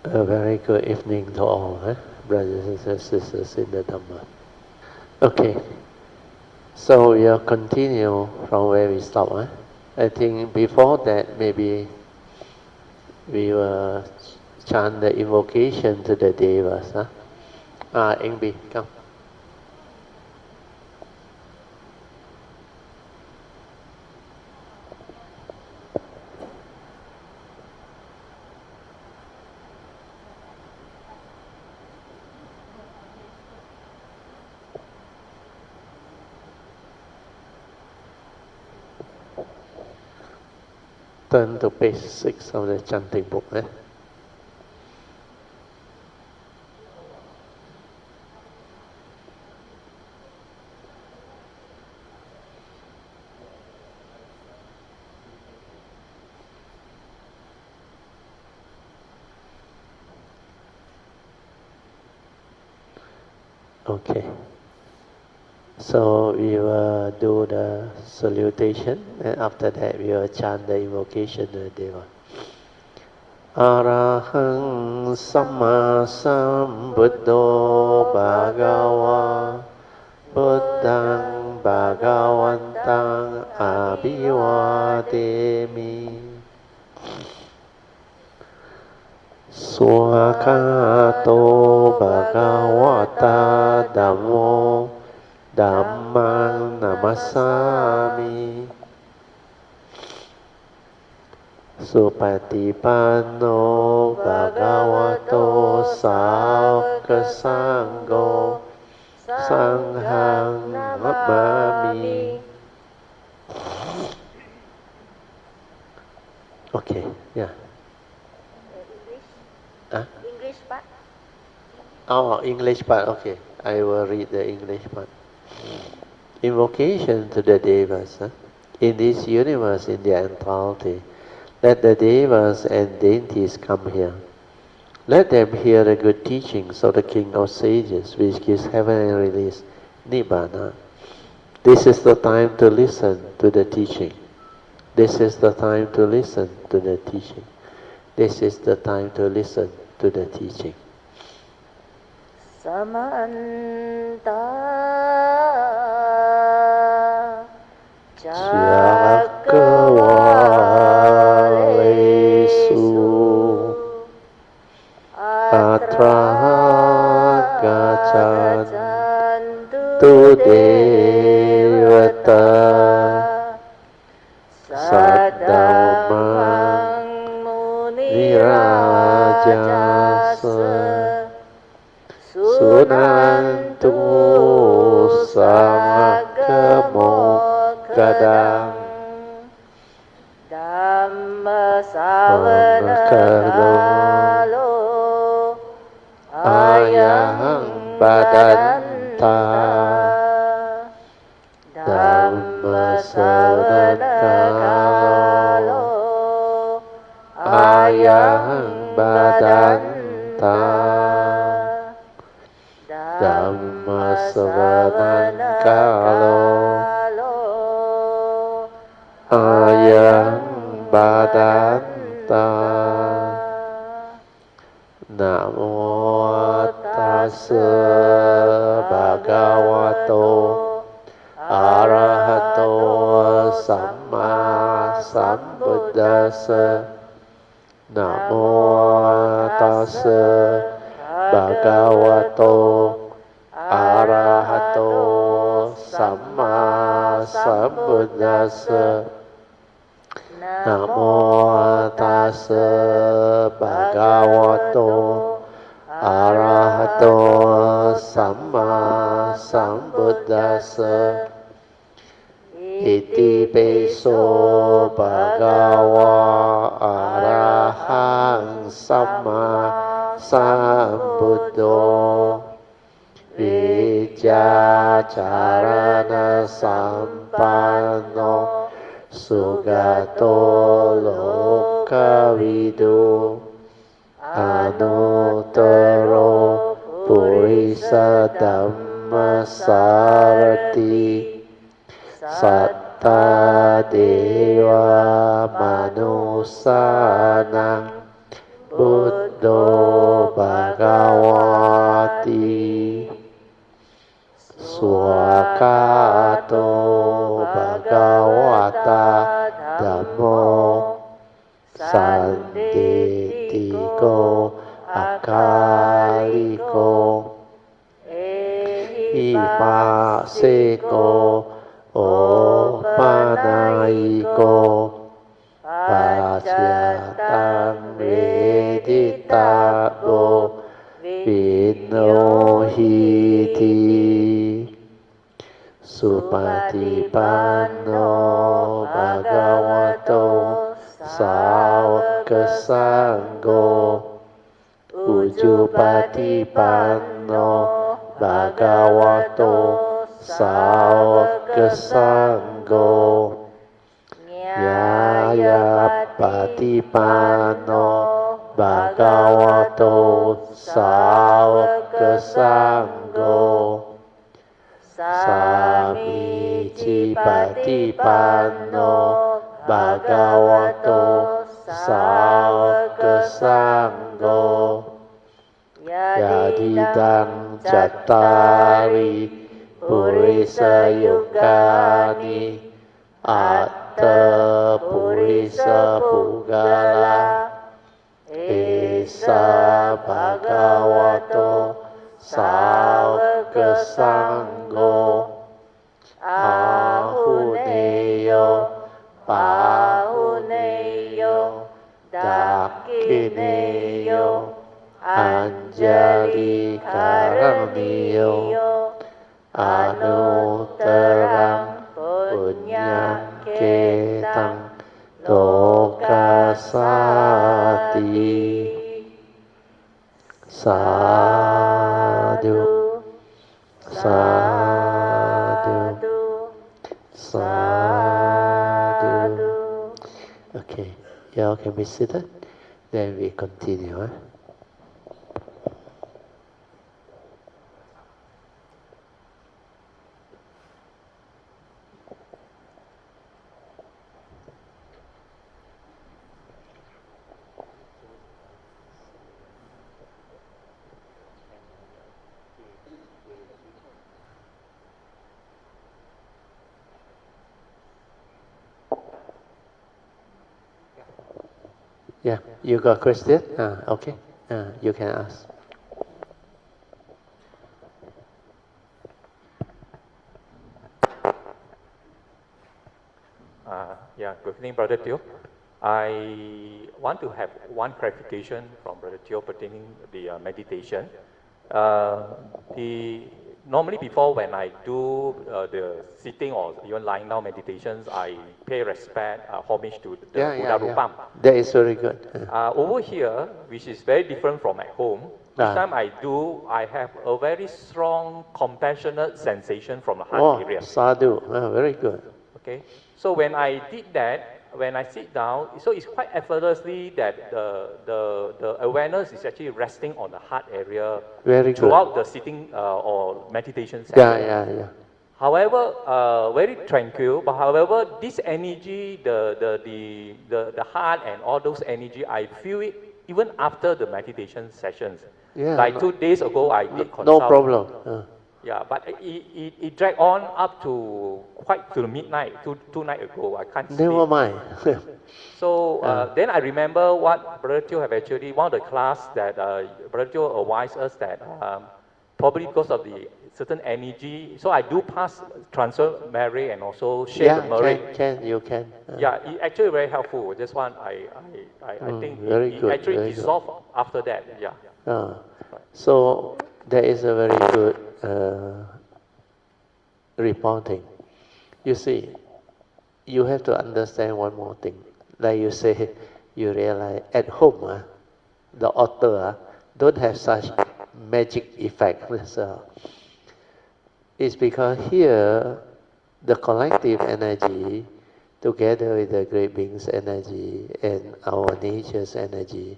A very good evening to all, brothers and sisters in the Dhamma. Okay, so we'll continue from where we stopped. I think before that, maybe we will chant the invocation to the Devas. Engby, come. Turn to page 6 of the chanting book. Okay. So we will do the salutation, and after that we will chant the invocation to the Deva. Arahang Samma Sambuddho Bhagava Buddhang Bhagavantang Abhivademi Swakato Bhagavata Dhammo Dhammang Namasami Supatipanno Bhagavato Sāvaka Sangho Sanghang Namami. Okay, yeah. English part? Oh, English part, okay. I will read the English part. Invocation to the Devas. In this universe, in their entirety, let the Devas and deities come here. Let them hear the good teachings of the King of Sages, which gives heaven and release, Nibbana. This is the time to listen to the teaching. This is the time to listen to the teaching. This is the time to listen to the teaching. Samanta Cakkavalesu Atra Gaccantu Devata Saddhammang Munirajasa Sunantu Samagamokadang Dhamma savanakalo ayang badanta Dhamma savanakalo ayang badanta Dhamma savanakalo ayang badanta. Namo tassa bhagavato arahato samma sambuddhassa. Namo tassa bhagavato arahato samma sambuddhassa. Namo tassa bhagavato arahato samma sambuddhassa. Iti peso bhagava arahang samma sambuddho Vijacharana sampanno Sugato lokavidu Anuttaro Purisa Dhammasarati Satta Deva Manusanang Buddho โกอาคาลิโกอิปัสสิโกโอปานายิโกปัจจตังเวทิตาโกวินโนหิติสุปฏิปันโนภะคะวะโตสาวกสังโฆอุจุปฏิปันโนภะคะวะโตสาวกสังโฆยายาปฏิปันโนภะคะวะโตสาวกสังโฆสามีจิปฏิปันโนภะคะวะโตสาวกสังโฆยาติดังจัตตาริปุริสยุคานิอัตตปุริสปุกาลาเอสาภะคะวะโตสาวกสังโฆอาหุเนโยปาหุเนโยดักขิเนโยอัญจลิการณิโยอนุตรังปุญญเกตังโลกัสสติสาธุสาธุสาธุ Okay, y'all can be seated. Then we continue. Yeah, you got a question? Okay, you can ask. Good evening, Brother Teo. I want to have one clarification from Brother Teo pertaining the meditation. Normally before when I do the sitting or even lying down meditations, I pay respect, homage to the Buddha Rupam. That is very good. Over here, which is very different from at home, each time I do, I have a very strong compassionate sensation from the heart area. Sadhu, very good. Okay, so when I did that, when I sit down, so it's quite effortlessly that the awareness is actually resting on the heart area throughout the sitting or meditation session. Yeah. However, very tranquil, but however, this energy, the heart and all those energy, I feel it even after the meditation sessions. Like 2 days ago, I did consult. No problem. Yeah, but it dragged on up to quite to the midnight, two nights ago. I can't sleep. Never mind. So then I remember what Brother Teo have actually, one of the class that Brother Teo advised us that probably because of the certain energy, so I do pass transfer merit and also share the merit. You can. Yeah, it actually very helpful. This one I think it actually dissolved after that. Yeah. So there is a very good reporting. You see, you have to understand one more thing. Like you say, you realize at home, the author don't have such magic effect. It's because here, the collective energy, together with the great being's energy and our nature's energy,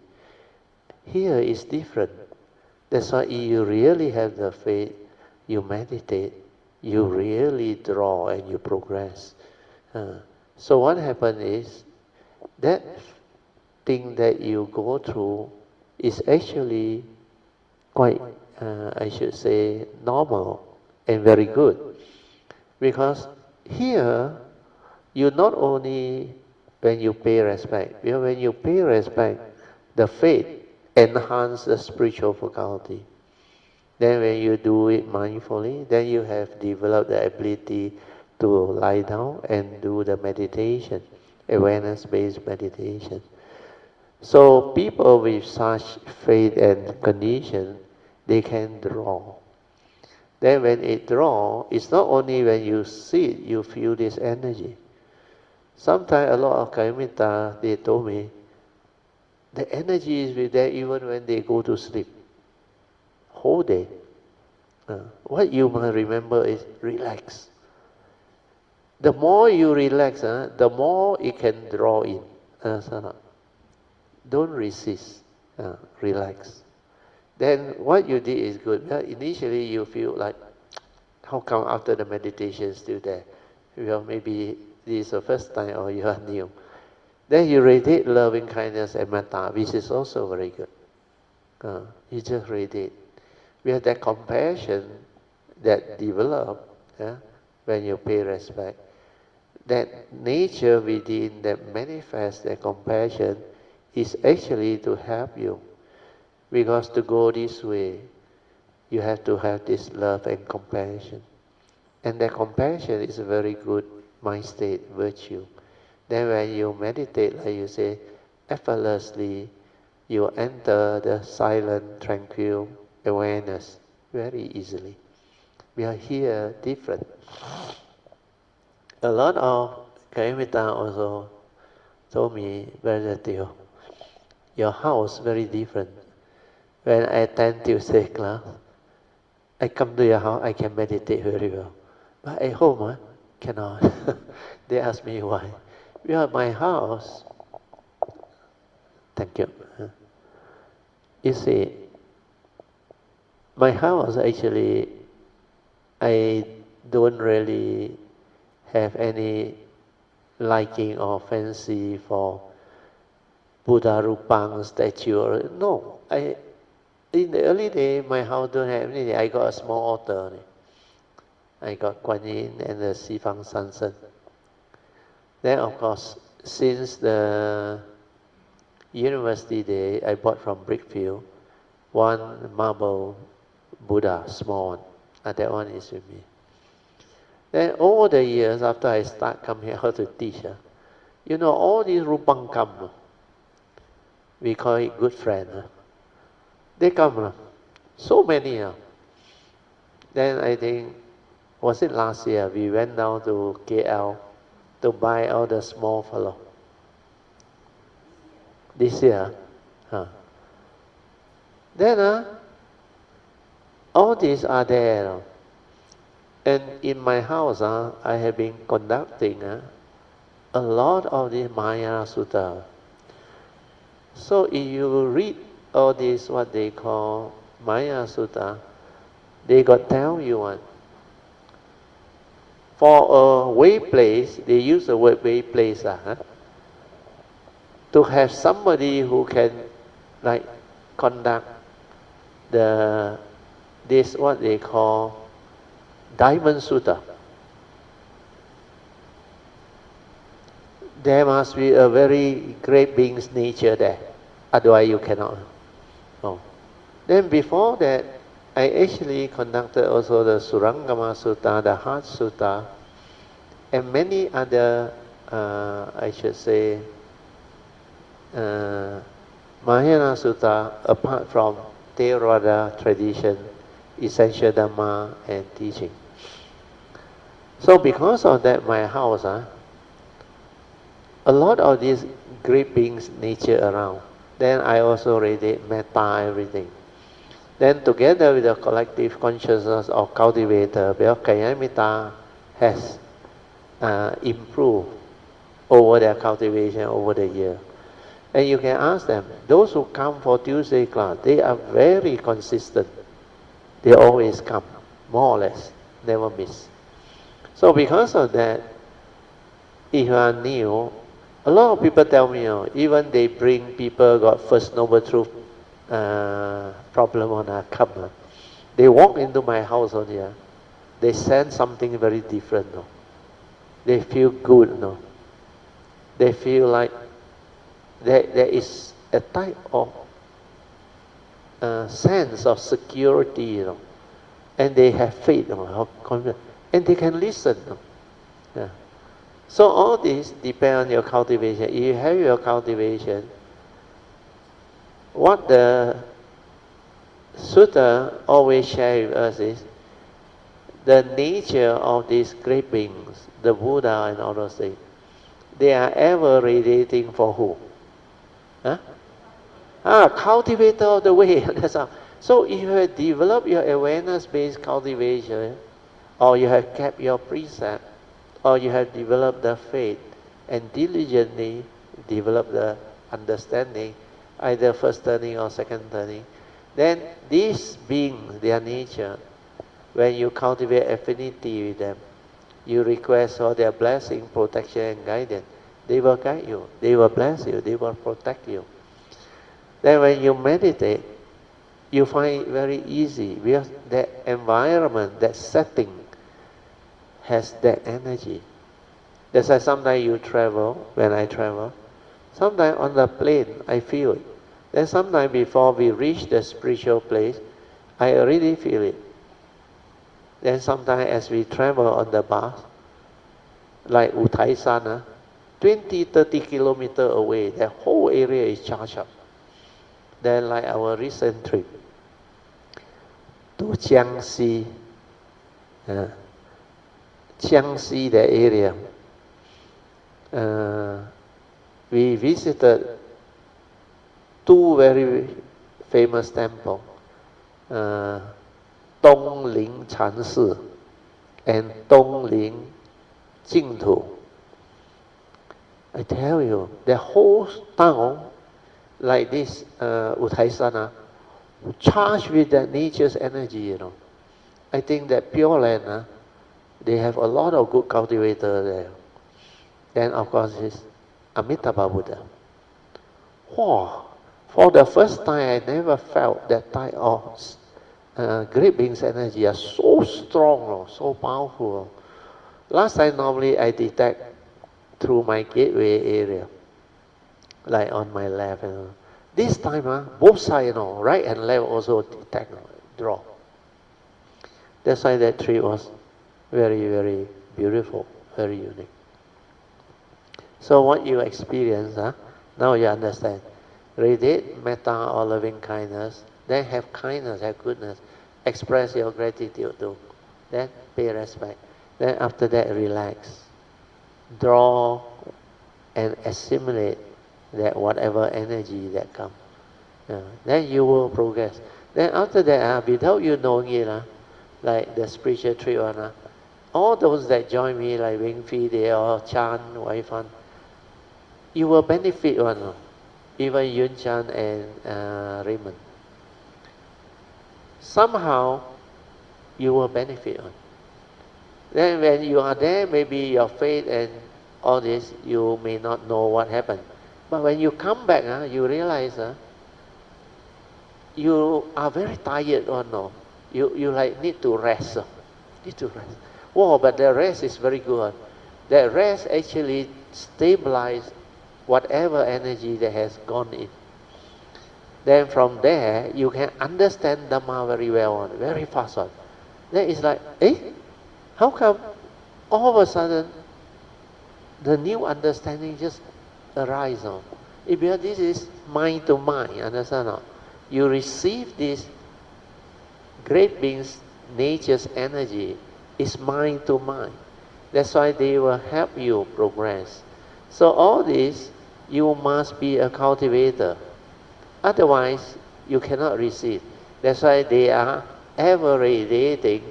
here is different. That's why you really have the faith, you meditate, you really draw and you progress. So what happens is, that thing that you go through is actually quite, I should say, normal and very good. Because here, you not only, when you pay respect, when you pay respect, the faith enhance the spiritual faculty. Then when you do it mindfully, then you have developed the ability to lie down and do the meditation, awareness-based meditation. So people with such faith and condition, they can draw. Then when it draw, it's not only when you sit, you feel this energy. Sometimes a lot of Kayamita, they told me, the energy is with them even when they go to sleep. Whole day. What you must remember is relax. The more you relax, the more it can draw in. Don't resist. Relax. Then what you did is good. Initially you feel like, how come after the meditation still there? Well, maybe this is the first time or you are new. Then you radiate loving kindness and metta, which is also very good. You just radiate. We have that compassion that develop when you pay respect. That nature within that manifests that compassion is actually to help you. Because to go this way, you have to have this love and compassion. And that compassion is a very good mind state, virtue. Then when you meditate, like you say, effortlessly, you enter the silent, tranquil awareness very easily. We are here different. A lot of Kayamita also told me, Brother Teo, your house very different. When I attend Tuesday class, I come to your house, I can meditate very well. But at home, cannot. They ask me why. Well, my house, thank you. You see, my house actually, I don't really have any liking or fancy for Buddha Rupang statue. No, in the early day, my house don't have anything. I got a small altar. I got Guan Yin and the Sifang Sansen. Then, of course, since the university day, I bought from Brickfield one marble Buddha, small one. That one is with me. Then over the years, after I start come here how to teach, you know, all these Rupang come. We call it good friend. They come. So many. Then I think, was it last year, we went down to KL to buy all the small fellow. This year. Then all these are there. And in my house, I have been conducting a lot of the Maya Sutra. So if you read all this, what they call Maya Sutra, they got tell you one. For a way place, they use the word way place to have somebody who can like conduct this what they call Diamond Sutra. There must be a very great being's nature there. Otherwise you cannot. No. Then before that, I actually conducted also the Surangama Sutta, the Heart Sutta, and many other, I should say, Mahayana Sutta, apart from Theravada tradition, essential Dhamma and teaching. So because of that, my house, a lot of these great beings nature around. Then I also radiate metta, everything. Then together with the collective consciousness of cultivator, because Kayamita has improved over their cultivation over the year. And you can ask them, those who come for Tuesday class, they are very consistent. They always come, more or less, never miss. So because of that, if you are new, a lot of people tell me, even they bring people got First Noble Truth problem on a come. They walk into my house on here, they sense something very different. They feel good. They feel like there is a type of sense of security, and they have faith, confidence, and they can listen. Yeah. So all this depends on your cultivation. If you have your cultivation, what the Sutra always share with us is the nature of these great beings, the Buddha and all those things. They are ever radiating for who? Huh? Cultivator of the way. That's all. So if you have developed your awareness-based cultivation, or you have kept your precept, or you have developed the faith and diligently developed the understanding, either first turning or second turning, then these beings, their nature, when you cultivate affinity with them, you request for their blessing, protection, and guidance, they will guide you, they will bless you, they will protect you. Then when you meditate, you find it very easy because that environment, that setting has that energy. That's why sometimes you travel, when I travel, sometimes on the plane I feel it. Then sometimes before we reach the spiritual place, I already feel it. Then sometimes as we travel on the bus, like Uthai-san, 20, 30 kilometers away, the whole area is charged up. Then like our recent trip to Jiangxi, Jiangxi, the area, we visited two very famous temples, Dongling Chanshi and Dongling Jingtu. I tell you, the whole town, like this Uthai-sana, charged with that nature's energy, I think that Pure Land, they have a lot of good cultivators there. Then of course is Amitabha Buddha. Wow, for the first time I never felt that type of great beings energy are so strong, so powerful. Last time normally I detect through my gateway area, like on my left. This time, both sides, right and left also detect, draw. That's why that tree was very, very beautiful, very unique. So what you experience, now you understand. Radiate metta or loving kindness, then have kindness, have goodness, express your gratitude too. Then pay respect. Then after that, relax. Draw and assimilate that whatever energy that comes. Then you will progress. Then after that, without you knowing it, like the spiritual tree one, all those that join me, like Wing Fi, they all Chan, Wai Fan, you will benefit one, even Yun Chan and Raymond. Somehow, you will benefit one. Then when you are there, maybe your faith and all this, you may not know what happened. But when you come back, you realize you are very tired or no. You like need to rest. Need to rest. Wow, but the rest is very good. The rest actually stabilize whatever energy that has gone in. Then from there, you can understand Dhamma very well, very fast. Then it's like, how come all of a sudden the new understanding just arises? Because this is mind to mind, understand? You receive this great beings, nature's energy is mind to mind. That's why they will help you progress. So all this, you must be a cultivator. Otherwise, you cannot receive. That's why they are ever radiating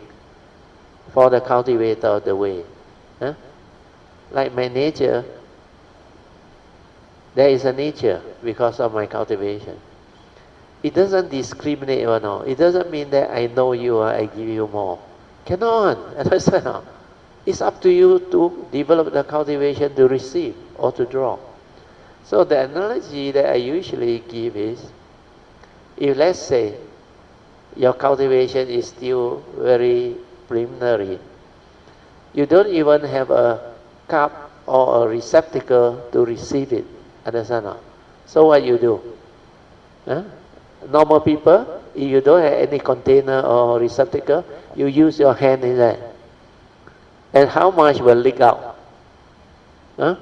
for the cultivator of the way. Like my nature, there is a nature because of my cultivation. It doesn't discriminate or no. It doesn't mean that I know you or I give you more. Cannot. It's up to you to develop the cultivation to receive or to draw. So the analogy that I usually give is, if let's say your cultivation is still very preliminary, you don't even have a cup or a receptacle to receive it. Understand? So what you do? Normal people, if you don't have any container or receptacle, you use your hand in that. And how much will leak out? Huh?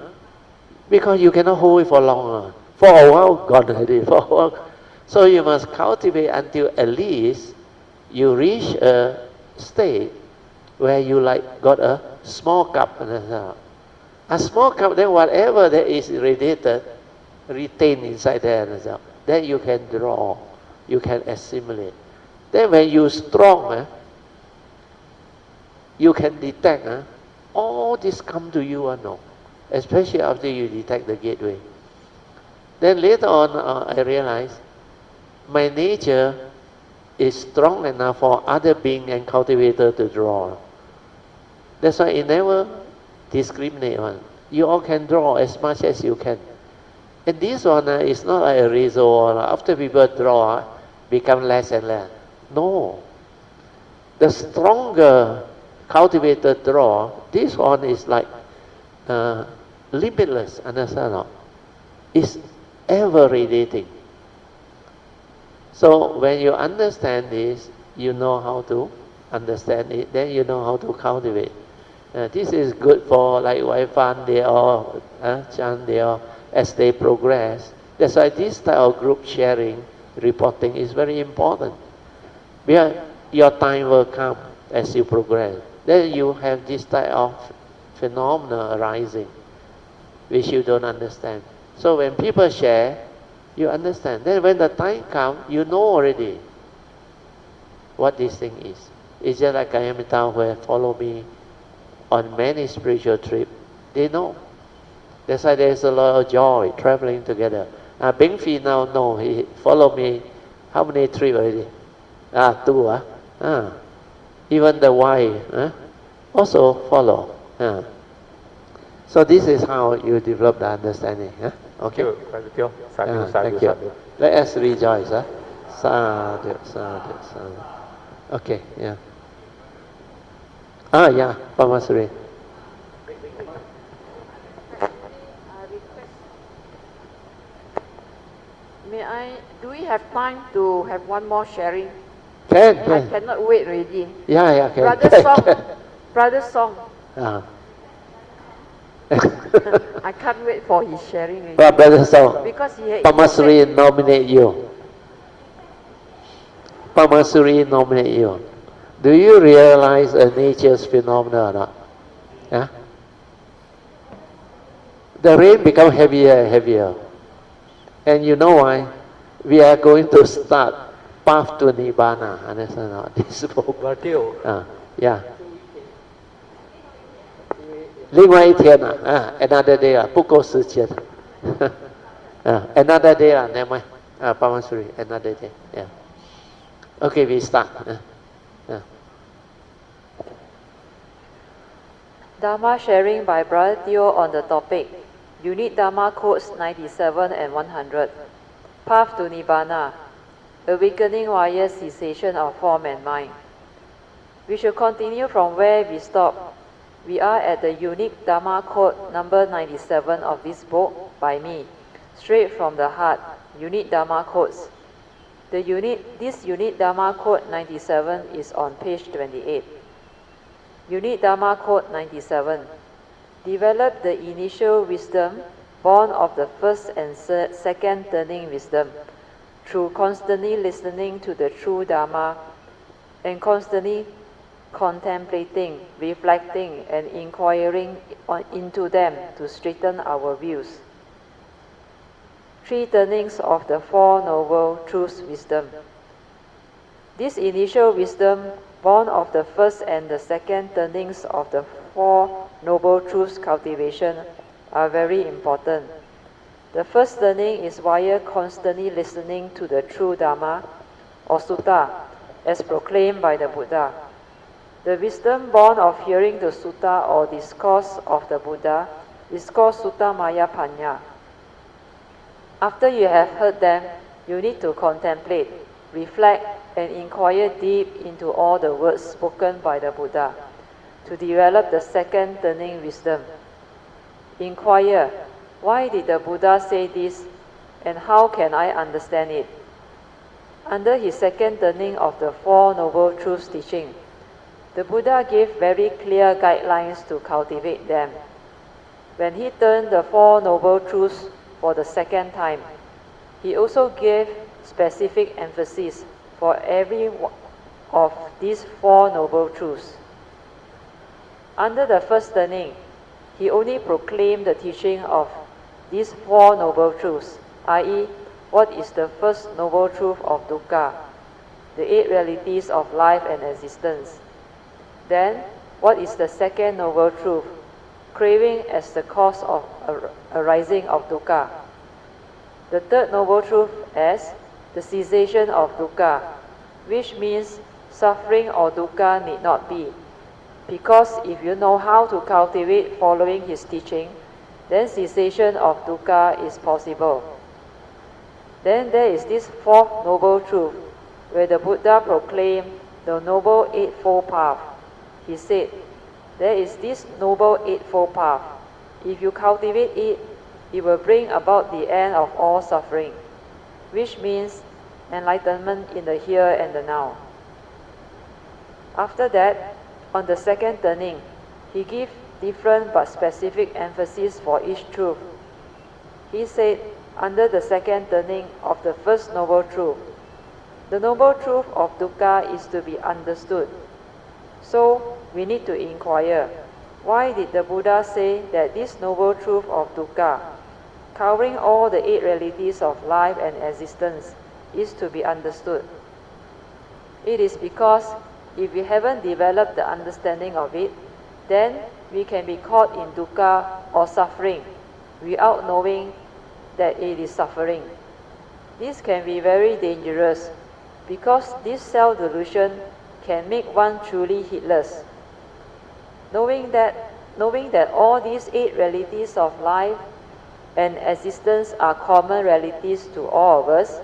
Because you cannot hold it for long. For a while, gone already. For a while. So you must cultivate until at least you reach a state where you like got a small cup. A small cup, then whatever that is radiated, retained inside there. Then you can draw, you can assimilate. Then when you strong, you can detect all this come to you or no. Especially after you detect the gateway. Then later on, I realized my nature is strong enough for other being and cultivator to draw. That's why it never discriminate one. You all can draw as much as you can. And this one is not like a razor. After people draw, become less and less. No. The stronger cultivator draw, this one is like limitless, understand? It's ever radiating. So when you understand this, you know how to understand it, then you know how to cultivate. This is good for like Waifan, they all chant, they all, as they progress. That's why this type of group sharing, reporting is very important. Because your time will come as you progress. Then you have this type of phenomena arising, which you don't understand. So when people share, you understand. Then when the time comes, you know already what this thing is. It's just like Kayamita who follow me on many spiritual trips. They know. That's why there's a lot of joy traveling together. Bing Phi now know, he follow me how many trips already? 2. Even the wife also follow. So this is how you develop the understanding. Okay. Thank you. Sadhu, Thank sadhu, you. sadhu. Let us rejoice. Sadhu, sadhu, sadhu. Okay, yeah. Yeah, Pamasuri. Do we have time to have one more sharing? Can. I cannot wait already. Yeah, can. Brother Song. Ah. I can't wait for his sharing already. Well, Brother Song, Because he Pamasuri nominate you. Pamasuri nominate you. Do you realize a nature's phenomena or not? Yeah? The rain become heavier and heavier. And you know why? We are going to start Path to Nibbana. Understand or not? This book. Yeah. 另外一天another day 不够时间another day never mind. Pamasuri, another day. Yeah. Okay, we start. Dharma sharing by Brother Theo on the topic Unique Dharma Quotes 97 and 100. Path to Nibbana, awakening via cessation of form and mind. We should continue from where we stopped. We are at the unique Dharma quote number 97 of this book by me, straight from the heart, unique Dharma quotes. This unique Dharma quote 97 is on page 28. Unique Dharma quote 97. Develop the initial wisdom born of the first and second turning wisdom through constantly listening to the true Dharma and constantly contemplating, reflecting, and inquiring into them to straighten our views. 3 turnings of the Four Noble Truths wisdom. This initial wisdom, born of the first and the second turnings of the Four Noble Truths cultivation, are very important. The first turning is via constantly listening to the true Dharma, or Sutta, as proclaimed by the Buddha. The wisdom born of hearing the Sutta or discourse of the Buddha is called Sutta Maya Panya. After you have heard them, you need to contemplate, reflect, and inquire deep into all the words spoken by the Buddha to develop the second turning wisdom. Inquire, why did the Buddha say this, and how can I understand it? Under his second turning of the Four Noble Truths teaching, the Buddha gave very clear guidelines to cultivate them. When he turned the Four Noble Truths for the second time, he also gave specific emphasis for every of these Four Noble Truths. Under the first turning, he only proclaimed the teaching of these Four Noble Truths, i.e., what is the first Noble Truth of dukkha, the eight realities of life and existence. Then, what is the second Noble Truth, craving as the cause of arising of dukkha. The third Noble Truth as the cessation of dukkha, which means suffering or dukkha need not be. Because if you know how to cultivate following his teaching, then cessation of dukkha is possible. Then there is this fourth Noble Truth, where the Buddha proclaimed the Noble Eightfold Path. He said, there is this Noble Eightfold Path. If you cultivate it, it will bring about the end of all suffering, which means enlightenment in the here and the now. After that, on the second turning, he gave different but specific emphasis for each truth. He said, under the second turning of the first Noble Truth, the Noble Truth of dukkha is to be understood. So, we need to inquire, why did the Buddha say that this Noble Truth of dukkha, covering all the eight realities of life and existence, is to be understood? It is because if we haven't developed the understanding of it, then we can be caught in dukkha or suffering without knowing that it is suffering. This can be very dangerous because this self-delusion can make one truly heedless. Knowing that all these eight realities of life and existence are common realities to all of us,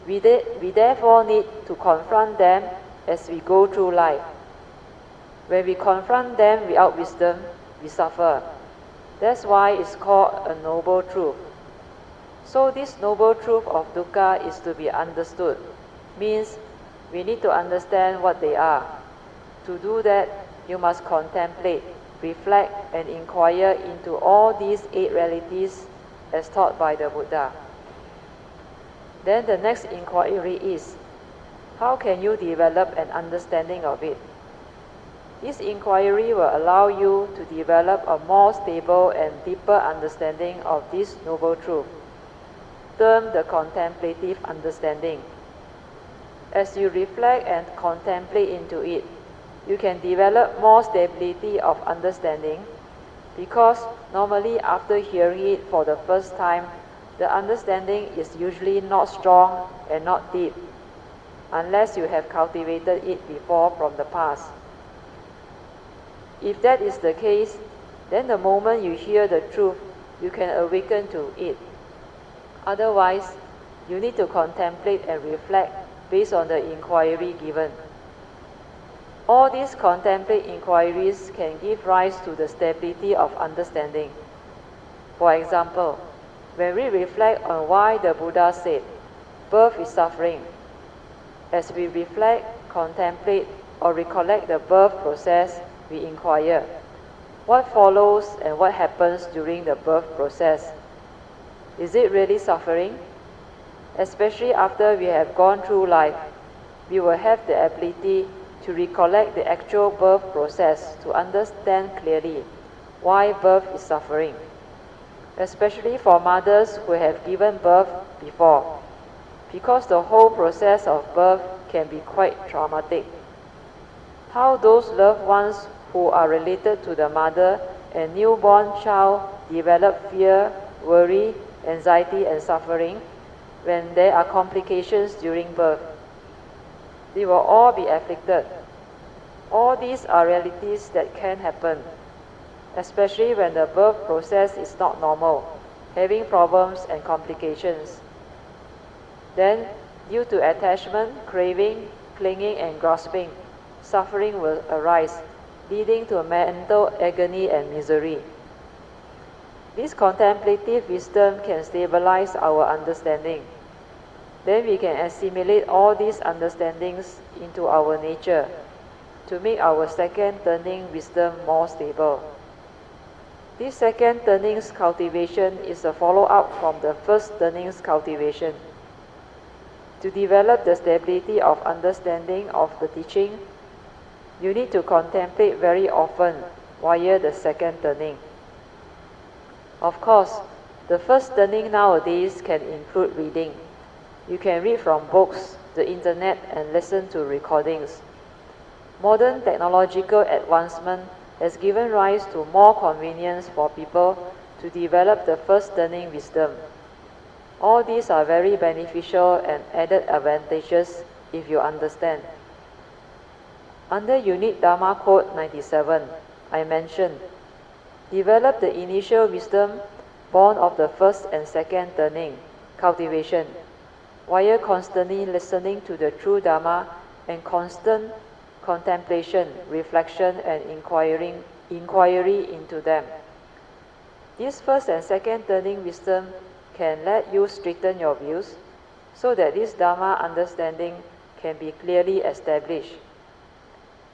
we therefore need to confront them as we go through life. When we confront them without wisdom, we suffer. That's why it's called a noble truth. So this noble truth of dukkha is to be understood. Means we need to understand what they are. To do that, you must contemplate, reflect, and inquire into all these eight realities as taught by the Buddha. Then the next inquiry is, how can you develop an understanding of it? This inquiry will allow you to develop a more stable and deeper understanding of this noble truth, termed the contemplative understanding. As you reflect and contemplate into it, you can develop more stability of understanding, because normally after hearing it for the first time, the understanding is usually not strong and not deep, unless you have cultivated it before from the past. If that is the case, then the moment you hear the truth, you can awaken to it. Otherwise, you need to contemplate and reflect based on the inquiry given. All these contemplate inquiries can give rise to the stability of understanding. For example, when we reflect on why the Buddha said, birth is suffering, as we reflect, contemplate, or recollect the birth process, we inquire, what follows and what happens during the birth process? Is it really suffering? Especially after we have gone through life, we will have the ability to recollect the actual birth process to understand clearly why birth is suffering, especially for mothers who have given birth before, because the whole process of birth can be quite traumatic. How those loved ones who are related to the mother and newborn child develop fear, worry, anxiety, and suffering when there are complications during birth. They will all be afflicted. All these are realities that can happen, especially when the birth process is not normal, having problems and complications. Then, due to attachment, craving, clinging, and grasping, suffering will arise, leading to mental agony and misery. This contemplative wisdom can stabilize our understanding. Then we can assimilate all these understandings into our nature to make our second turning wisdom more stable. This second turning's cultivation is a follow-up from the first turning's cultivation. To develop the stability of understanding of the teaching, you need to contemplate very often via the second turning. Of course, the first turning nowadays can include reading. You can read from books, the internet, and listen to recordings. Modern technological advancement has given rise to more convenience for people to develop the first turning wisdom. All these are very beneficial and added advantages if you understand. Under Unit Dharma Code 97, I mentioned, develop the initial wisdom born of the first and second turning, cultivation, via constantly listening to the true Dharma and constant contemplation, reflection, and inquiry into them. This first and second turning wisdom can let you straighten your views so that this Dharma understanding can be clearly established.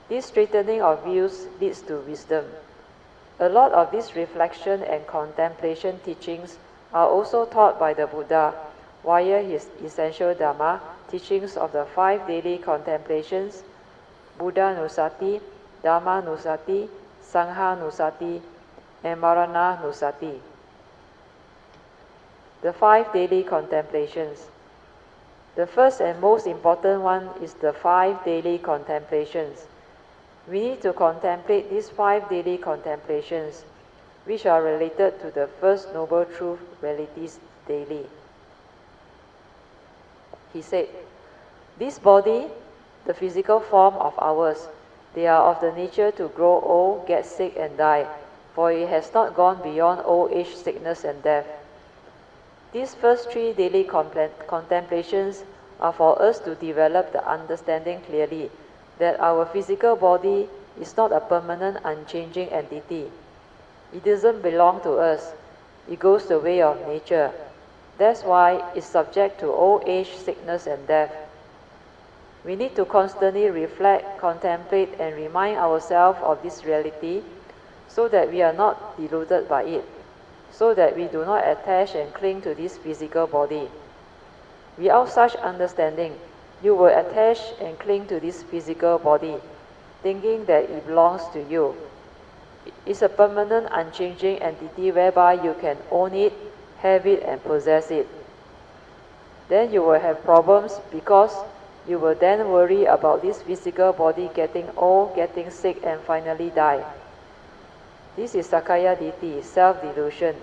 This straightening of views leads to wisdom. A lot of these reflection and contemplation teachings are also taught by the Buddha via his essential Dharma, teachings of the 5 daily contemplations, Buddha Nusati, Dhamma Nusati, Sangha Nusati, and Marana Nusati. The 5 daily contemplations. The first and most important one is the 5 daily contemplations. We need to contemplate these 5 daily contemplations, which are related to the First Noble Truth realities daily. He said, this body, the physical form of ours, they are of the nature to grow old, get sick, and die, for it has not gone beyond old age, sickness, and death. These first 3 daily contemplations are for us to develop the understanding clearly that our physical body is not a permanent, unchanging entity. It doesn't belong to us. It goes the way of nature. That's why it's subject to old age, sickness, and death. We need to constantly reflect, contemplate, and remind ourselves of this reality so that we are not deluded by it, so that we do not attach and cling to this physical body. Without such understanding, you will attach and cling to this physical body, thinking that it belongs to you. It's a permanent, unchanging entity whereby you can own it, have it, and possess it. Then you will have problems because you will then worry about this physical body getting old, getting sick, and finally die. This is Sakaya Ditti, self-delusion,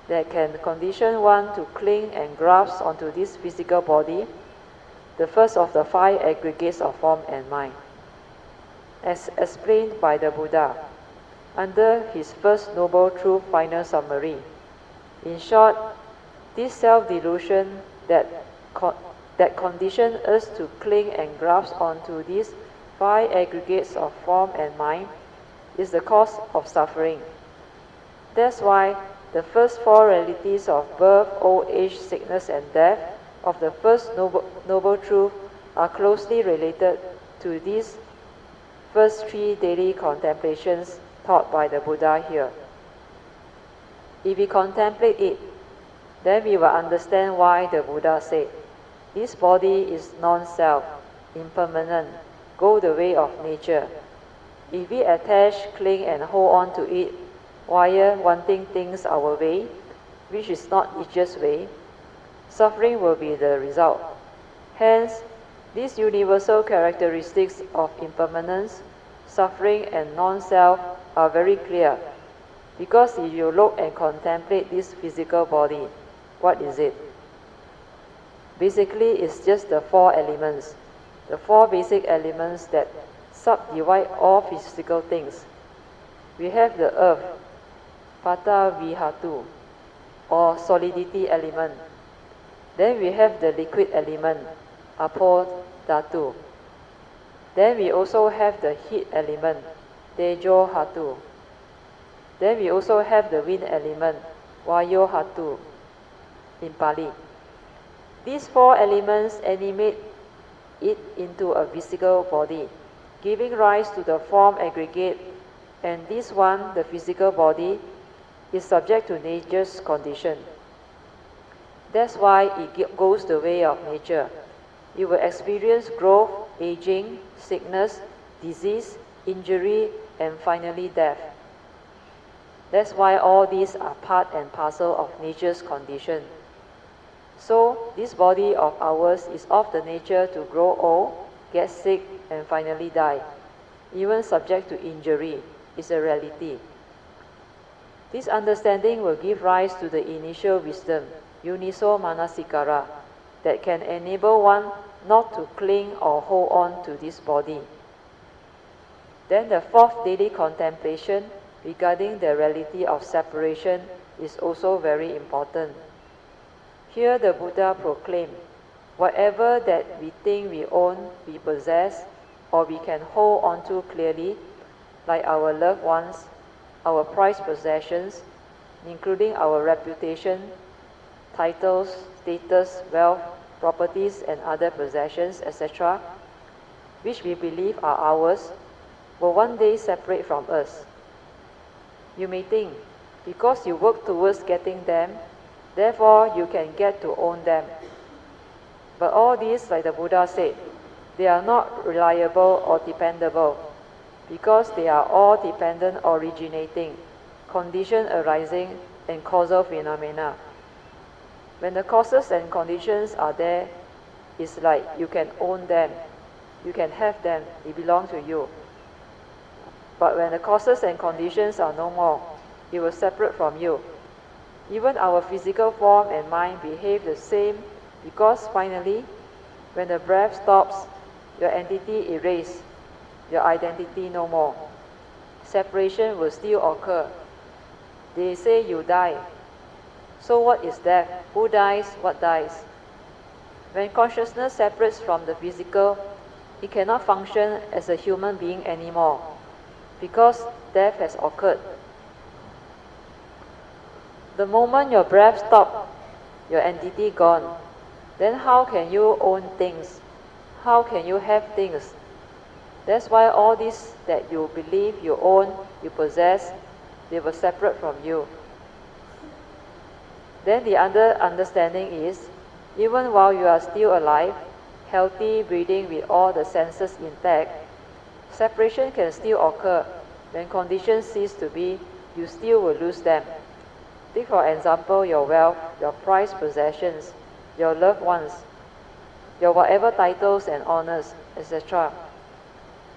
that can condition one to cling and grasp onto this physical body, the first of the 5 aggregates of form and mind. As explained by the Buddha, under his First Noble Truth final summary. In short, this self-delusion that conditions us to cling and grasp onto these 5 aggregates of form and mind is the cause of suffering. That's why the first 4 realities of birth, old age, sickness, and death of the First Noble Truth are closely related to these first 3 daily contemplations taught by the Buddha here. If we contemplate it, then we will understand why the Buddha said, this body is non-self, impermanent, go the way of nature. If we attach, cling, and hold on to it via wanting things our way, which is not its way, suffering will be the result. Hence, these universal characteristics of impermanence, suffering, and non-self are very clear. Because if you look and contemplate this physical body, what is it? Basically, it's just the 4 elements, the 4 basic elements that subdivide all physical things. We have the earth, Pata Vihatu, or solidity element. Then we have the liquid element, Apo Dhatu. Then we also have the heat element, Tejo Hatu. Then we also have the wind element, Vayo Hatu, in Pali. These four elements animate it into a physical body, giving rise to the form aggregate, and this one, the physical body, is subject to nature's condition. That's why it goes the way of nature. You will experience growth, aging, sickness, disease, injury, and finally death. That's why all these are part and parcel of nature's condition. So, this body of ours is of the nature to grow old, get sick, and finally die. Even subject to injury is a reality. This understanding will give rise to the initial wisdom, Yuniso Manasikara, that can enable one not to cling or hold on to this body. Then the fourth daily contemplation regarding the reality of separation is also very important. Here the Buddha proclaimed, whatever that we think we own, we possess, or we can hold on to clearly, like our loved ones, our prized possessions, including our reputation, titles, status, wealth, properties, and other possessions, etc., which we believe are ours, will one day separate from us. You may think, because you work towards getting them, therefore you can get to own them. But all these, like the Buddha said, they are not reliable or dependable, because they are all dependent originating, condition arising, and causal phenomena. When the causes and conditions are there, it's like you can own them, you can have them, they belong to you. But when the causes and conditions are no more, it will separate from you. Even our physical form and mind behave the same, because finally, when the breath stops, your entity erased, your identity no more. Separation will still occur. They say you die. So what is death? Who dies? What dies? When consciousness separates from the physical, it cannot function as a human being anymore, because death has occurred. The moment your breath stops, your entity gone, then how can you own things? How can you have things? That's why all this that you believe you own, you possess, they will separate from you. Then the other understanding is, even while you are still alive, healthy, breathing with all the senses intact, separation can still occur. When conditions cease to be, you still will lose them. Take for example your wealth, your prized possessions, your loved ones, your whatever titles and honors, etc.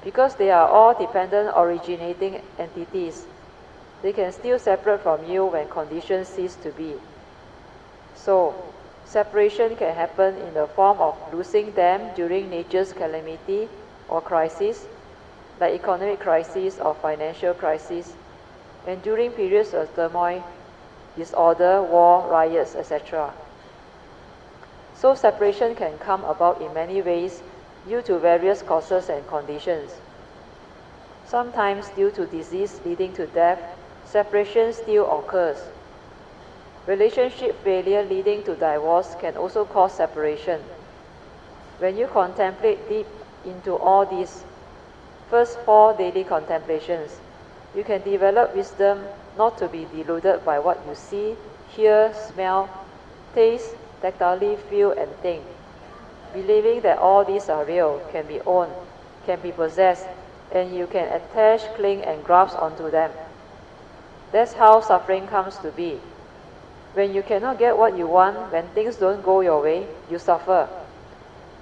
Because they are all dependent originating entities, they can still separate from you when conditions cease to be. So, separation can happen in the form of losing them during nature's calamity or crisis, like economic crisis or financial crisis, and during periods of turmoil, disorder, war, riots, etc. So separation can come about in many ways due to various causes and conditions. Sometimes due to disease leading to death, separation still occurs. Relationship failure leading to divorce can also cause separation. When you contemplate deep into all these first four daily contemplations, you can develop wisdom not to be deluded by what you see, hear, smell, taste, tactilely feel and think, believing that all these are real, can be owned, can be possessed, and you can attach, cling, and grasp onto them. That's how suffering comes to be. When you cannot get what you want, when things don't go your way, you suffer.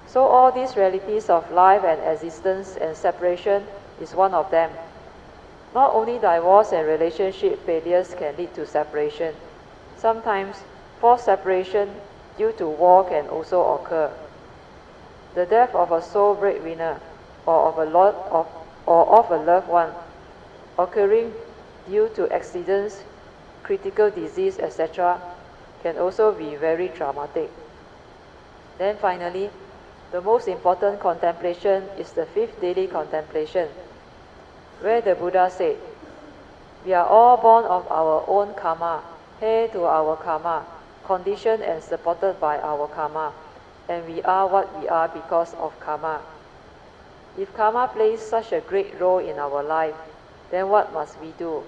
So all these realities of life and existence and separation is one of them. Not only divorce and relationship failures can lead to separation. Sometimes forced separation due to war can also occur. The death of a sole breadwinner or of a loved one occurring due to accidents, critical disease, etc. can also be very traumatic. Then finally, the most important contemplation is the fifth daily contemplation, where the Buddha said, we are all born of our own karma, heir to our karma, conditioned and supported by our karma, and we are what we are because of karma. If karma plays such a great role in our life, then what must we do?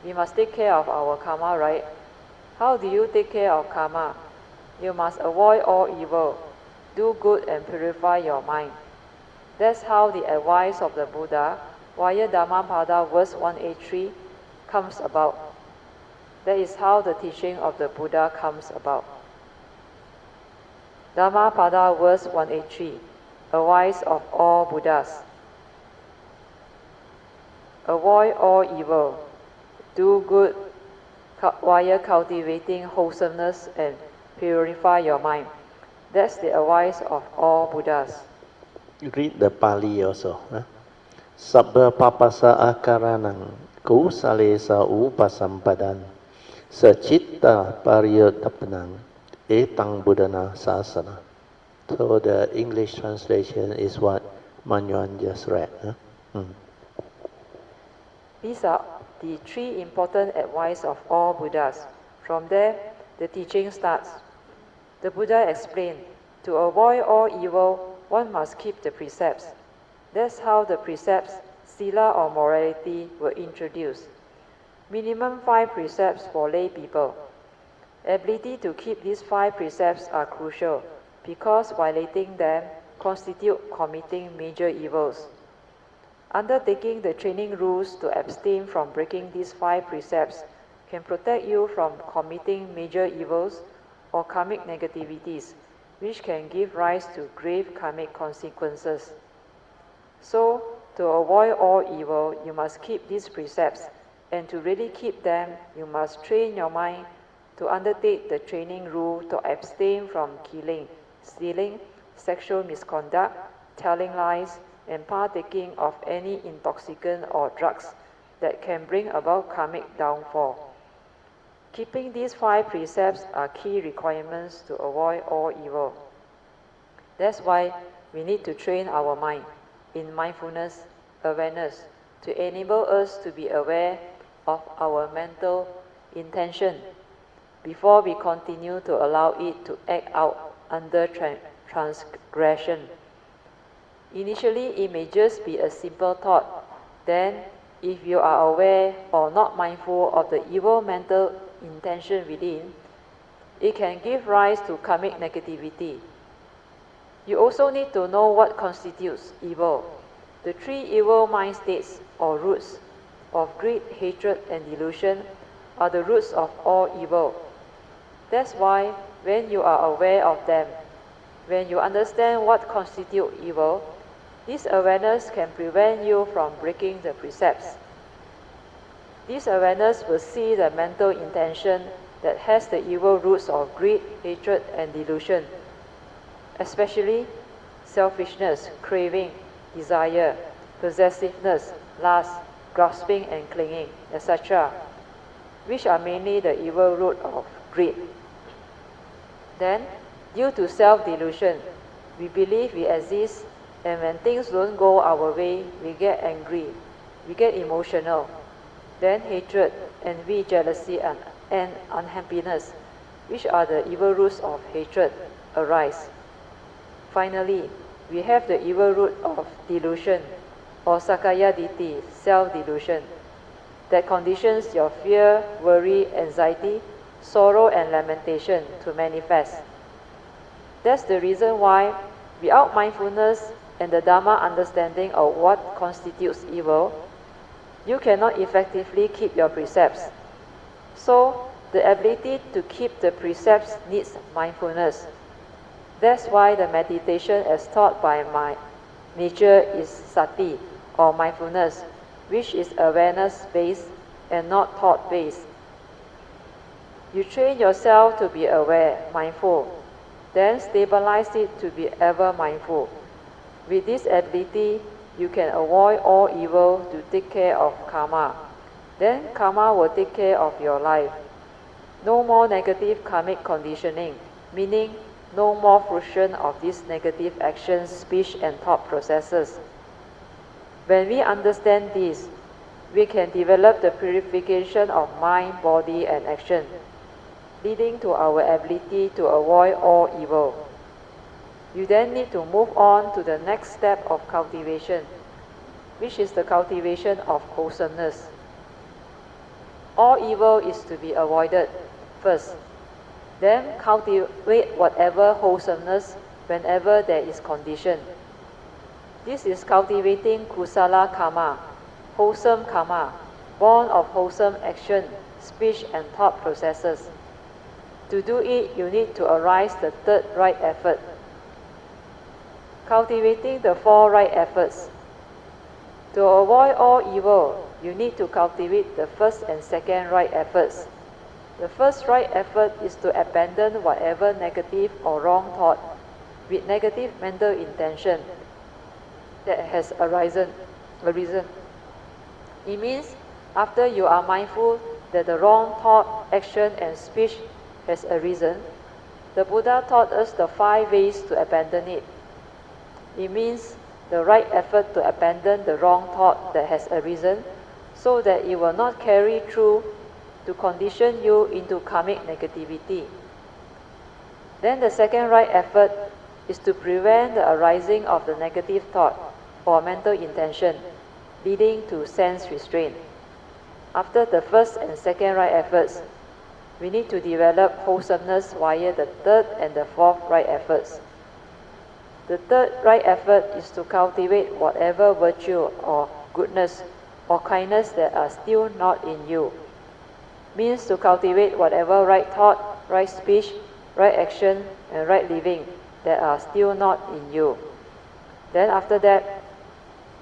We must take care of our karma, right? How do you take care of karma? You must avoid all evil, do good and purify your mind. That's how the advice of the Buddha, via Dhammapada verse 183, comes about. That is how the teaching of the Buddha comes about. Dhammapada verse 183, advice of all Buddhas. Avoid all evil, do good via cultivating wholesomeness and purify your mind. That's the advice of all Buddhas. Read the Pali also. Sabba papasa akaranang kusalesa upasampadan sachitta pariyotapanang etang buddhana sasana. So the English translation is what Manyuan just read. These are the three important advice of all Buddhas. From there, the teaching starts. The Buddha explained, to avoid all evil, one must keep the precepts. That's how the precepts, sila or morality, were introduced. Minimum 5 precepts for lay people. Ability to keep these 5 precepts are crucial because violating them constitute committing major evils. Undertaking the training rules to abstain from breaking these 5 precepts can protect you from committing major evils or karmic negativities, which can give rise to grave karmic consequences. So, to avoid all evil, you must keep these precepts, and to really keep them, you must train your mind to undertake the training rule to abstain from killing, stealing, sexual misconduct, telling lies, and partaking of any intoxicant or drugs that can bring about karmic downfall. Keeping these 5 precepts are key requirements to avoid all evil. That's why we need to train our mind in mindfulness, awareness, to enable us to be aware of our mental intention before we continue to allow it to act out under transgression. Initially, it may just be a simple thought. Then, if you are aware or not mindful of the evil mental intention within, it can give rise to karmic negativity. You also need to know what constitutes evil. The 3 evil mind states or roots of greed, hatred, and delusion are the roots of all evil. That's why when you are aware of them, when you understand what constitutes evil, this awareness can prevent you from breaking the precepts. This awareness will see the mental intention that has the evil roots of greed, hatred, and delusion, especially selfishness, craving, desire, possessiveness, lust, grasping and clinging, etc., which are mainly the evil root of greed. Then, due to self-delusion, we believe we exist, and when things don't go our way, we get angry, we get emotional. Then hatred, envy, jealousy, and unhappiness, which are the evil roots of hatred, arise. Finally, we have the evil root of delusion, or sakaya ditthi, self-delusion, that conditions your fear, worry, anxiety, sorrow, and lamentation to manifest. That's the reason why, without mindfulness and the Dhamma understanding of what constitutes evil, you cannot effectively keep your precepts. So, the ability to keep the precepts needs mindfulness. That's why the meditation as taught by my nature is sati, or mindfulness, which is awareness-based and not thought-based. You train yourself to be aware, mindful, then stabilize it to be ever mindful. With this ability, you can avoid all evil to take care of karma. Then karma will take care of your life. No more negative karmic conditioning, meaning no more fruition of these negative actions, speech, and thought processes. When we understand this, we can develop the purification of mind, body, and action, leading to our ability to avoid all evil. You then need to move on to the next step of cultivation, which is the cultivation of wholesomeness. All evil is to be avoided first. Then cultivate whatever wholesomeness whenever there is condition. This is cultivating kusala karma, wholesome karma, born of wholesome action, speech and thought processes. To do it, you need to arise the third right effort. Cultivating the four right efforts. To avoid all evil, you need to cultivate the first and second right efforts. The first right effort is to abandon whatever negative or wrong thought with negative mental intention that has arisen. It means after you are mindful that the wrong thought, action and speech has arisen, the Buddha taught us the 5 ways to abandon it. It means the right effort to abandon the wrong thought that has arisen so that it will not carry through to condition you into karmic negativity. Then the second right effort is to prevent the arising of the negative thought or mental intention leading to sense restraint. After the first and second right efforts, we need to develop wholesomeness via the third and the fourth right efforts. The third right effort is to cultivate whatever virtue or goodness or kindness that are still not in you. Means to cultivate whatever right thought, right speech, right action, and right living that are still not in you. Then after that,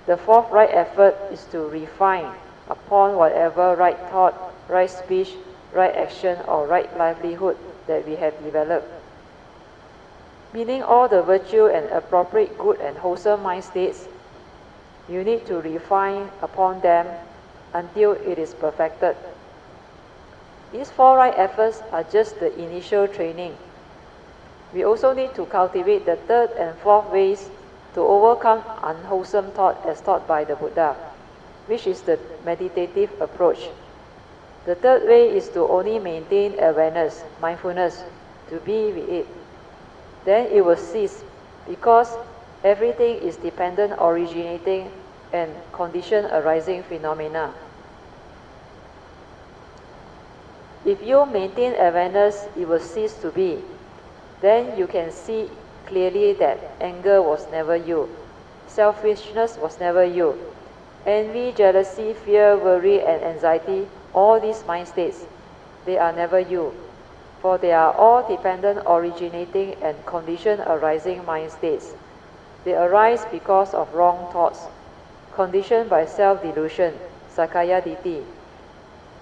the fourth right effort is to refine upon whatever right thought, right speech, right action, or right livelihood that we have developed. Meaning all the virtue and appropriate good and wholesome mind states, you need to refine upon them until it is perfected. These 4 right efforts are just the initial training. We also need to cultivate the third and fourth ways to overcome unwholesome thought as taught by the Buddha, which is the meditative approach. The third way is to only maintain awareness, mindfulness, to be with it. Then it will cease because everything is dependent, originating, and condition arising phenomena. If you maintain awareness, it will cease to be. Then you can see clearly that anger was never you, selfishness was never you, envy, jealousy, fear, worry, and anxiety, all these mind states, they are never you, for they are all dependent, originating, and condition arising mind states. They arise because of wrong thoughts, conditioned by self-delusion, sakkaya ditthi.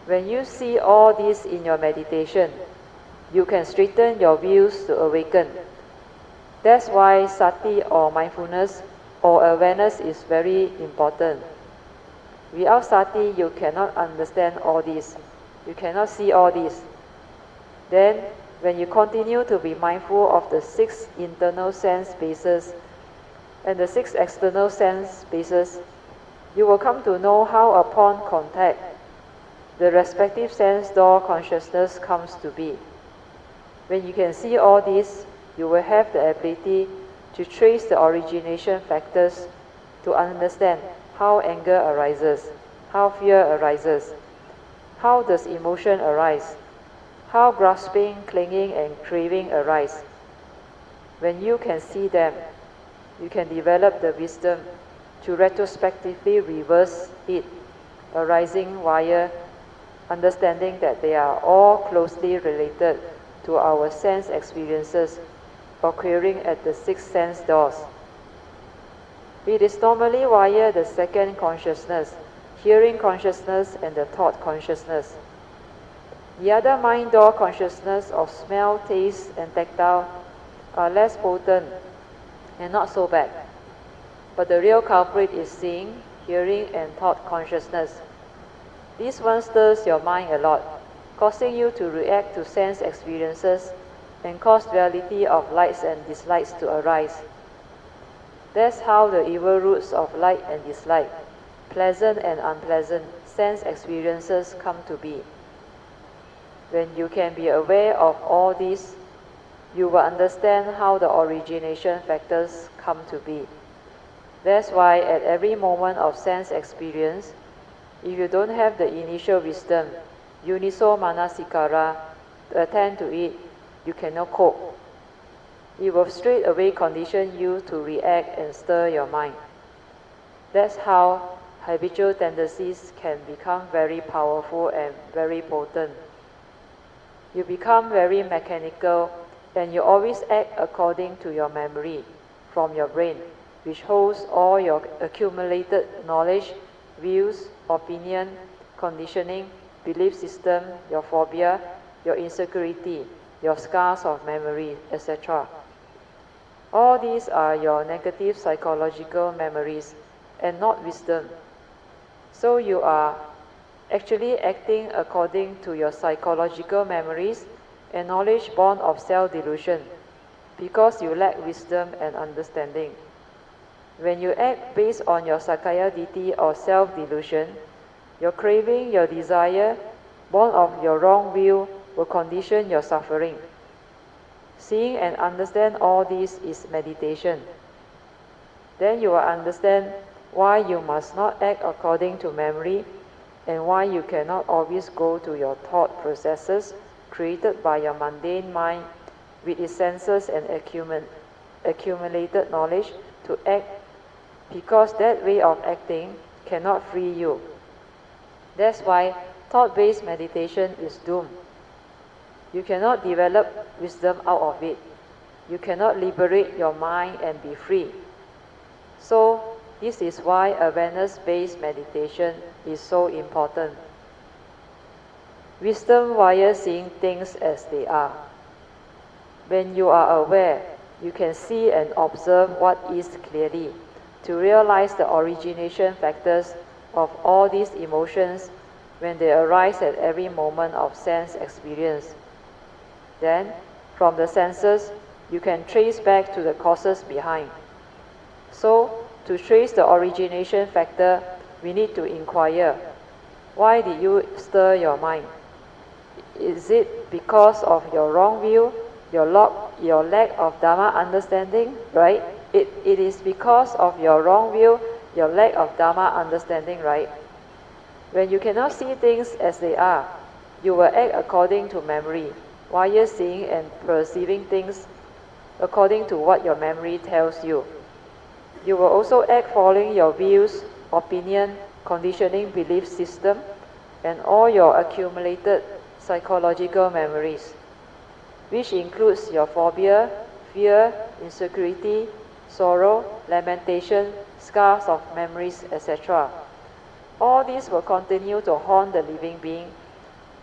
When you see all this in your meditation, you can straighten your views to awaken. That's why sati or mindfulness or awareness is very important. Without sati, you cannot understand all this. You cannot see all this. Then, when you continue to be mindful of the 6 internal sense bases and the 6 external sense bases, you will come to know how upon contact, the respective sense door consciousness comes to be. When you can see all this, you will have the ability to trace the origination factors to understand how anger arises, how fear arises, how does emotion arise, how grasping, clinging, and craving arise. When you can see them, you can develop the wisdom to retrospectively reverse it, arising via understanding that they are all closely related to our sense experiences occurring at the 6 sense doors. It is normally via the second consciousness, hearing consciousness, and the thought consciousness. The other mind door consciousness of smell, taste, and tactile are less potent and not so bad. But the real culprit is seeing, hearing, and thought consciousness. This one stirs your mind a lot, causing you to react to sense experiences and cause duality of likes and dislikes to arise. That's how the evil roots of like and dislike, pleasant and unpleasant sense experiences come to be. When you can be aware of all this, you will understand how the origination factors come to be. That's why at every moment of sense experience, if you don't have the initial wisdom, uniso manasikara, to attend to it, you cannot cope. It will straight away condition you to react and stir your mind. That's how habitual tendencies can become very powerful and very potent. You become very mechanical and you always act according to your memory from your brain, which holds all your accumulated knowledge, views, opinion, conditioning, belief system, your phobia, your insecurity, your scars of memory, etc. All these are your negative psychological memories and not wisdom. So you are actually acting according to your psychological memories and knowledge born of self-delusion because you lack wisdom and understanding. When you act based on your Sakaya Ditti or self-delusion, your craving, your desire, born of your wrong view, will condition your suffering. Seeing and understand all this is meditation. Then you will understand why you must not act according to memory and why you cannot always go to your thought processes created by your mundane mind with its senses and accumulated knowledge to act, because that way of acting cannot free you. That's why thought-based meditation is doomed. You cannot develop wisdom out of it. You cannot liberate your mind and be free. So, this is why awareness-based meditation is so important. Wisdom via seeing things as they are. When you are aware, you can see and observe what is clearly, to realize the origination factors of all these emotions when they arise at every moment of sense experience. Then, from the senses, you can trace back to the causes behind. So, to trace the origination factor, we need to inquire, why did you stir your mind? Is it because of your wrong view, your lack of Dharma understanding, right? It is because of your wrong view, your lack of Dharma understanding, right? When you cannot see things as they are, you will act according to memory, while you're seeing and perceiving things according to what your memory tells you. You will also act following your views, opinion, conditioning, belief system, and all your accumulated psychological memories, which includes your phobia, fear, insecurity, sorrow, lamentation, scars of memories, etc. All these will continue to haunt the living being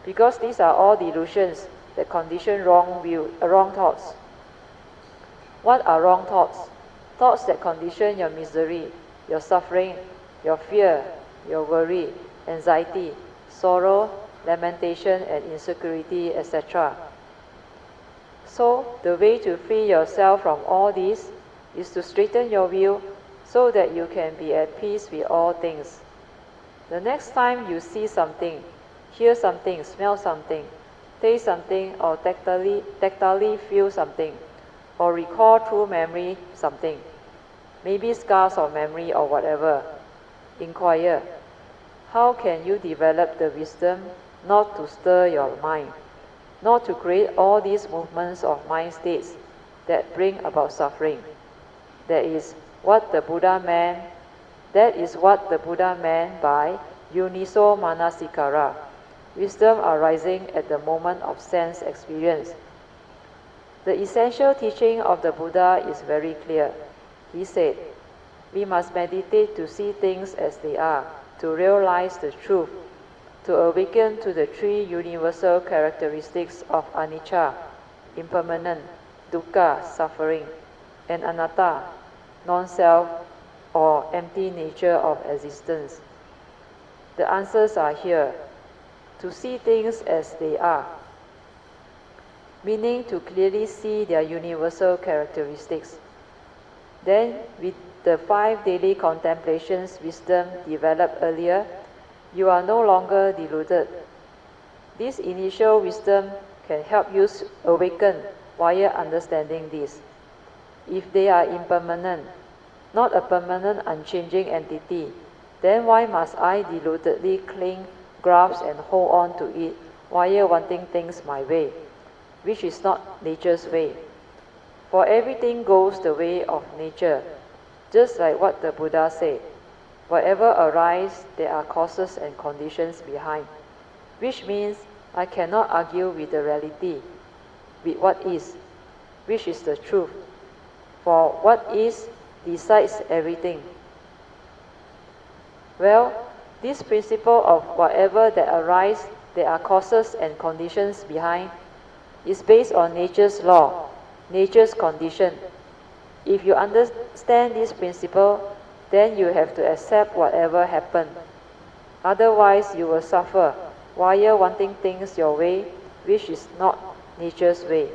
because these are all delusions that condition wrong thoughts. What are wrong thoughts? Thoughts that condition your misery, your suffering, your fear, your worry, anxiety, sorrow, lamentation, and insecurity, etc. So, the way to free yourself from all these is to straighten your view so that you can be at peace with all things. The next time you see something, hear something, smell something, taste something, or tactily feel something, or recall through memory something, maybe scars of memory or whatever, inquire, how can you develop the wisdom not to stir your mind, not to create all these movements of mind states that bring about suffering? That is what the Buddha meant by uniso manasikara, wisdom arising at the moment of sense experience. The essential teaching of the Buddha is very clear. He said, we must meditate to see things as they are, to realize the truth, to awaken to the three universal characteristics of anicca, impermanent, dukkha, suffering, and anatta, non-self or empty nature of existence. The answers are here. To see things as they are, meaning to clearly see their universal characteristics. Then, with the 5 daily contemplations wisdom developed earlier, you are no longer deluded. This initial wisdom can help you awaken via understanding this. If they are impermanent, not a permanent unchanging entity, then why must I deludedly cling, grasp and hold on to it via wanting things my way, which is not nature's way? For everything goes the way of nature, just like what the Buddha said. Whatever arises, there are causes and conditions behind, which means I cannot argue with the reality, with what is, which is the truth. For what is decides everything. Well, this principle of whatever that arises, there are causes and conditions behind, is based on nature's law, nature's condition. If you understand this principle, then you have to accept whatever happened. Otherwise, you will suffer via wanting things your way, which is not nature's way.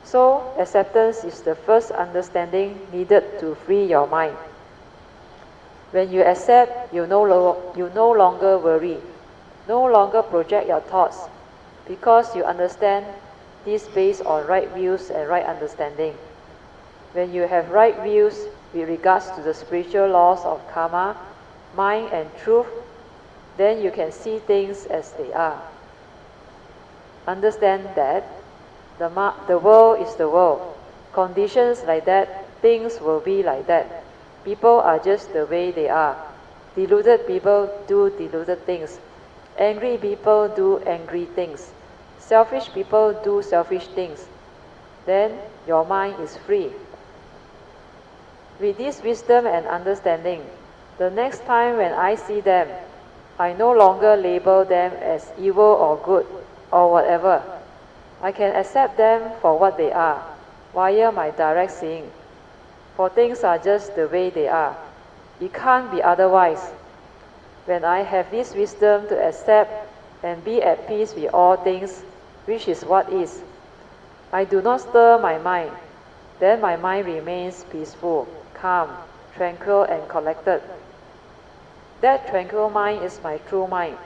So, acceptance is the first understanding needed to free your mind. When you accept, you no longer worry, no longer project your thoughts, because you understand this based on right views and right understanding. When you have right views with regards to the spiritual laws of karma, mind and truth, then you can see things as they are. Understand that the world is the world. Conditions like that, things will be like that. People are just the way they are. Deluded people do deluded things. Angry people do angry things. Selfish people do selfish things. Then your mind is free. With this wisdom and understanding, the next time when I see them, I no longer label them as evil or good or whatever. I can accept them for what they are, via my direct seeing. For things are just the way they are. It can't be otherwise. When I have this wisdom to accept and be at peace with all things, which is what is, I do not stir my mind. Then my mind remains peaceful, calm, tranquil and collected. That tranquil mind is my true mind.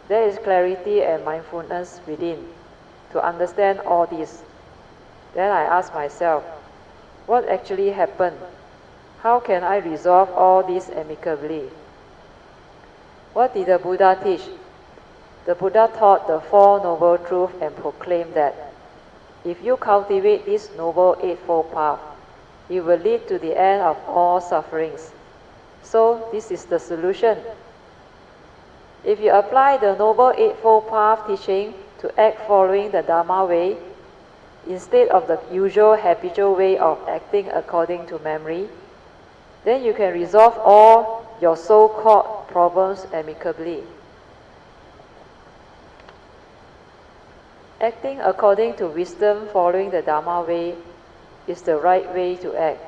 There is clarity and mindfulness within to understand all this. Then I ask myself, what actually happened? How can I resolve all this amicably? What did the Buddha teach? The Buddha taught the Four Noble Truths and proclaimed that if you cultivate this Noble Eightfold Path, it will lead to the end of all sufferings. So this is the solution. If you apply the Noble Eightfold Path teaching to act following the Dharma way, instead of the usual habitual way of acting according to memory, then you can resolve all your so-called problems amicably. Acting according to wisdom following the Dharma way is the right way to act.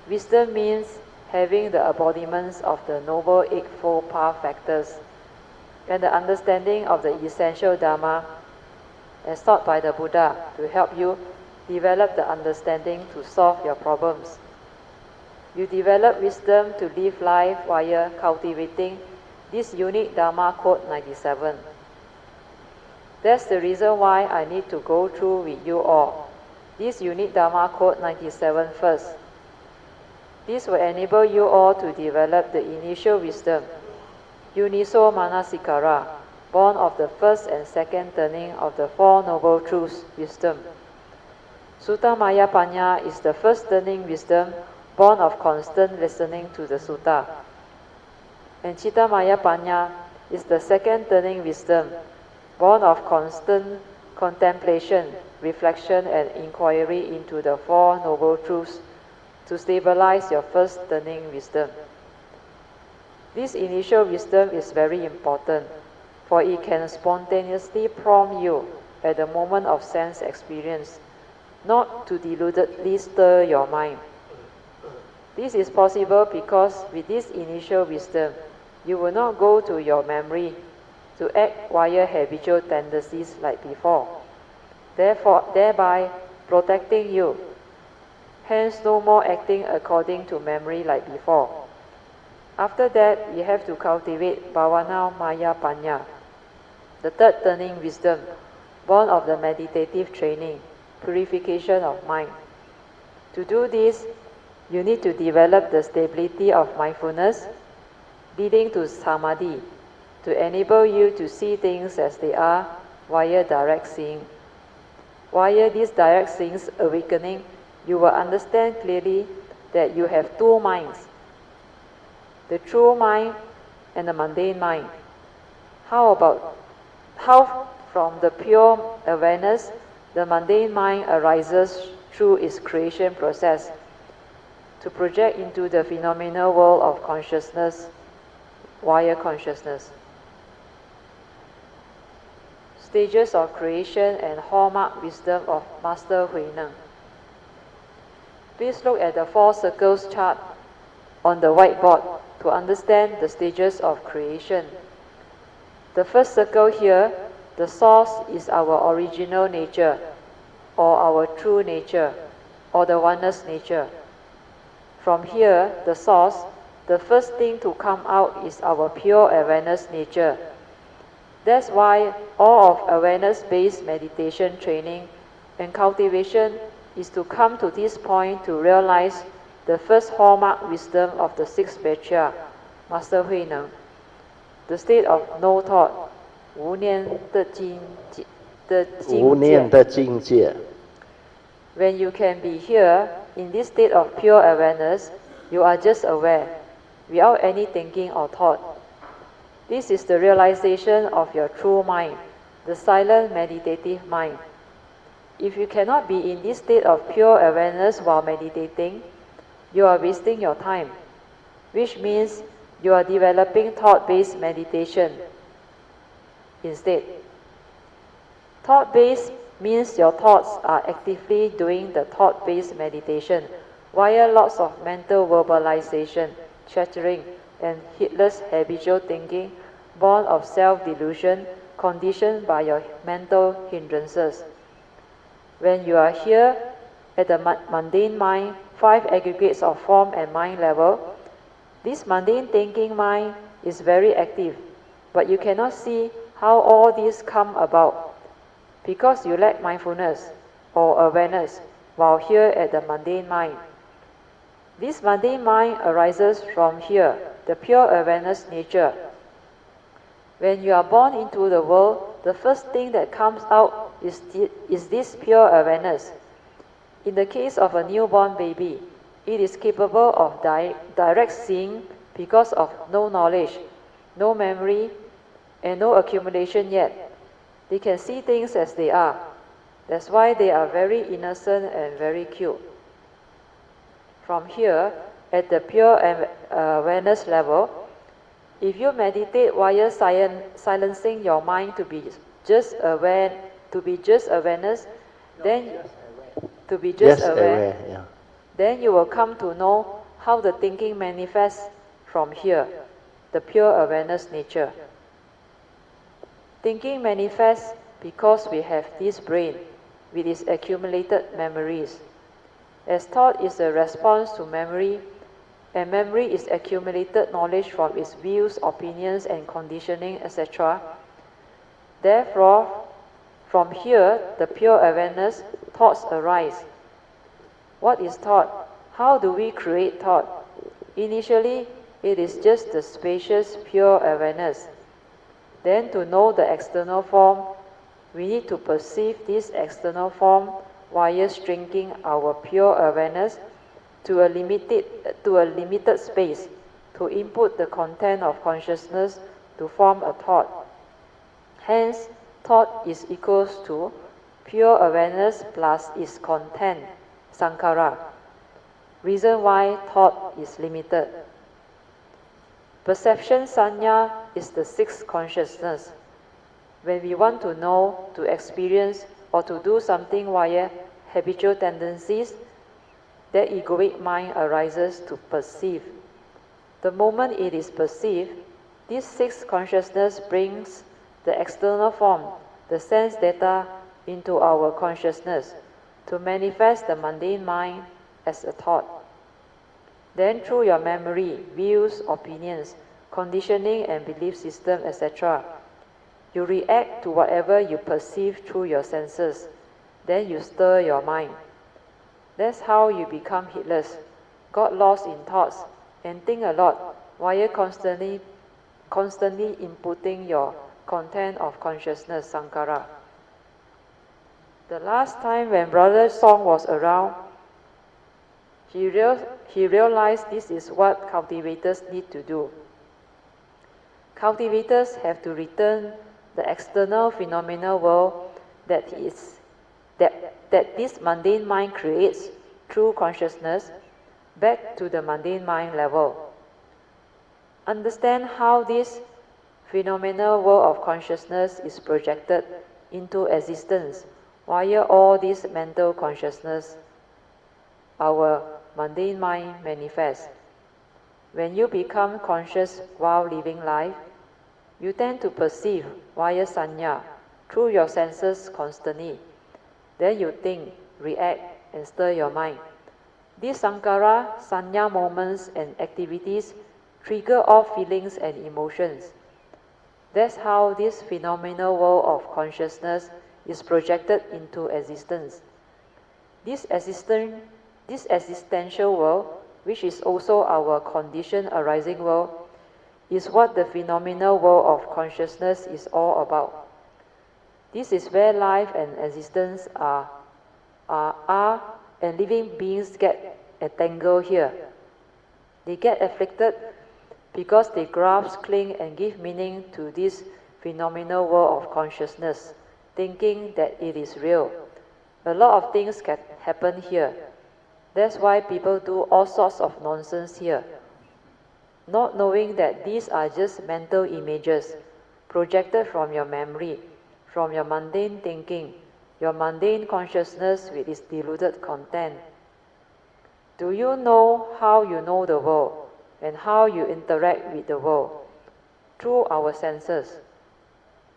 Wisdom means having the embodiments of the Noble Eightfold Path factors and the understanding of the essential Dharma as taught by the Buddha to help you develop the understanding to solve your problems. You develop wisdom to live life via cultivating this unique Dharma Code 97. That's the reason why I need to go through with you all this unique Dharma Code 97 first. This will enable you all to develop the initial wisdom, Uniso Manasikara, born of the first and second turning of the Four Noble Truths wisdom. Sutta Maya Panya is the first turning wisdom, born of constant listening to the Sutta. And Citta Maya Panya is the second turning wisdom, born of constant contemplation, reflection and inquiry into the Four Noble Truths to stabilize your first turning wisdom. This initial wisdom is very important, for it can spontaneously prompt you at the moment of sense experience, not to deludedly stir your mind. This is possible because with this initial wisdom, you will not go to your memory to act via habitual tendencies like before, thereby protecting you. Hence, no more acting according to memory like before. After that, we have to cultivate Bhavana Maya Panya, the third turning wisdom, born of the meditative training, purification of mind. To do this, you need to develop the stability of mindfulness, leading to samadhi, to enable you to see things as they are via direct seeing. Via this direct seeing awakening, you will understand clearly that you have two minds, the true mind and the mundane mind. How from the pure awareness, the mundane mind arises through its creation process to project into the phenomenal world of consciousness via consciousness. Stages of creation and hallmark wisdom of Master Huineng. Please look at the 4 circles chart on the whiteboard to understand the stages of creation. The first circle here, the source is our original nature, or our true nature, or the oneness nature. From here, the source, the first thing to come out is our pure awareness nature. That's why all of awareness-based meditation training and cultivation is to come to this point to realize the first hallmark wisdom of the 6th patriarch, Master Huineng, the state of no thought, 无念的境界. When you can be here, in this state of pure awareness, you are just aware, without any thinking or thought. This is the realization of your true mind, the silent meditative mind. If you cannot be in this state of pure awareness while meditating, you are wasting your time, which means you are developing thought-based meditation instead. Thought-based means your thoughts are actively doing the thought-based meditation via lots of mental verbalization, chattering, and heedless habitual thinking born of self-delusion conditioned by your mental hindrances. When you are here at the mundane mind, 5 aggregates of form and mind level, this mundane thinking mind is very active, but you cannot see how all these come about because you lack mindfulness or awareness while here at the mundane mind. This mundane mind arises from here, the pure awareness nature. When you are born into the world, the first thing that comes out is this pure awareness. In the case of a newborn baby, it is capable of direct seeing because of no knowledge, no memory, and no accumulation yet. They can see things as they are. That's why they are very innocent and very cute. From here, at the pure awareness level, if you meditate via silencing your mind to be just awareness, then then you will come to know how the thinking manifests from here, the pure awareness nature. Thinking manifests because we have this brain with its accumulated memories. As thought is a response to memory, and memory is accumulated knowledge from its views, opinions, and conditioning, etc. Therefore, from here, the pure awareness, thoughts arise. What is thought? How do we create thought? Initially, it is just the spacious, pure awareness. Then to know the external form, we need to perceive this external form via shrinking our pure awareness to a limited space, to input the content of consciousness to form a thought. Hence, thought is equals to pure awareness plus its content, sankhara. Reason why thought is limited. Perception sanya is the 6th consciousness. When we want to know, to experience, or to do something via habitual tendencies, that egoic mind arises to perceive. The moment it is perceived, this 6th consciousness brings the external form, the sense data, into our consciousness to manifest the mundane mind as a thought. Then through your memory, views, opinions, conditioning and belief system, etc., you react to whatever you perceive through your senses. Then you stir your mind. That's how you become heedless, got lost in thoughts, and think a lot while constantly inputting your content of consciousness, sankhara. The last time when Brother Song was around, he realized this is what cultivators need to do. Cultivators have to return the external phenomenal world that this mundane mind creates through consciousness back to the mundane mind level. Understand how this phenomenal world of consciousness is projected into existence via all this mental consciousness, our mundane mind manifests. When you become conscious while living life, you tend to perceive via sanya through your senses constantly. Then you think, react, and stir your mind. These sankhara, sanya moments and activities trigger all feelings and emotions. That's how this phenomenal world of consciousness is projected into existence. This existential world, which is also our conditioned arising world, is what the phenomenal world of consciousness is all about. This is where life and existence are and living beings get entangled here. They get afflicted because they grasp, cling, and give meaning to this phenomenal world of consciousness, thinking that it is real. A lot of things can happen here. That's why people do all sorts of nonsense here, not knowing that these are just mental images projected from your memory, from your mundane thinking, your mundane consciousness with its diluted content. Do you know how you know the world and how you interact with the world? Through our senses.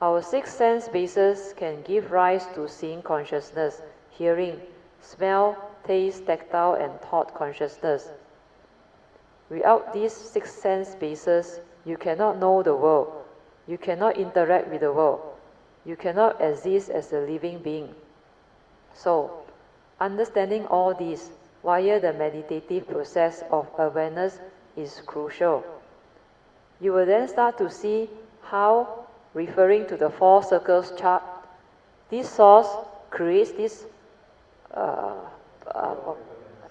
Our 6 sense bases can give rise to seeing consciousness, hearing, smell, taste, tactile, and thought consciousness. Without these 6 sense bases, you cannot know the world. You cannot interact with the world. You cannot exist as a living being. So, understanding all this via the meditative process of awareness is crucial. You will then start to see how, referring to the 4 circles chart, this source creates this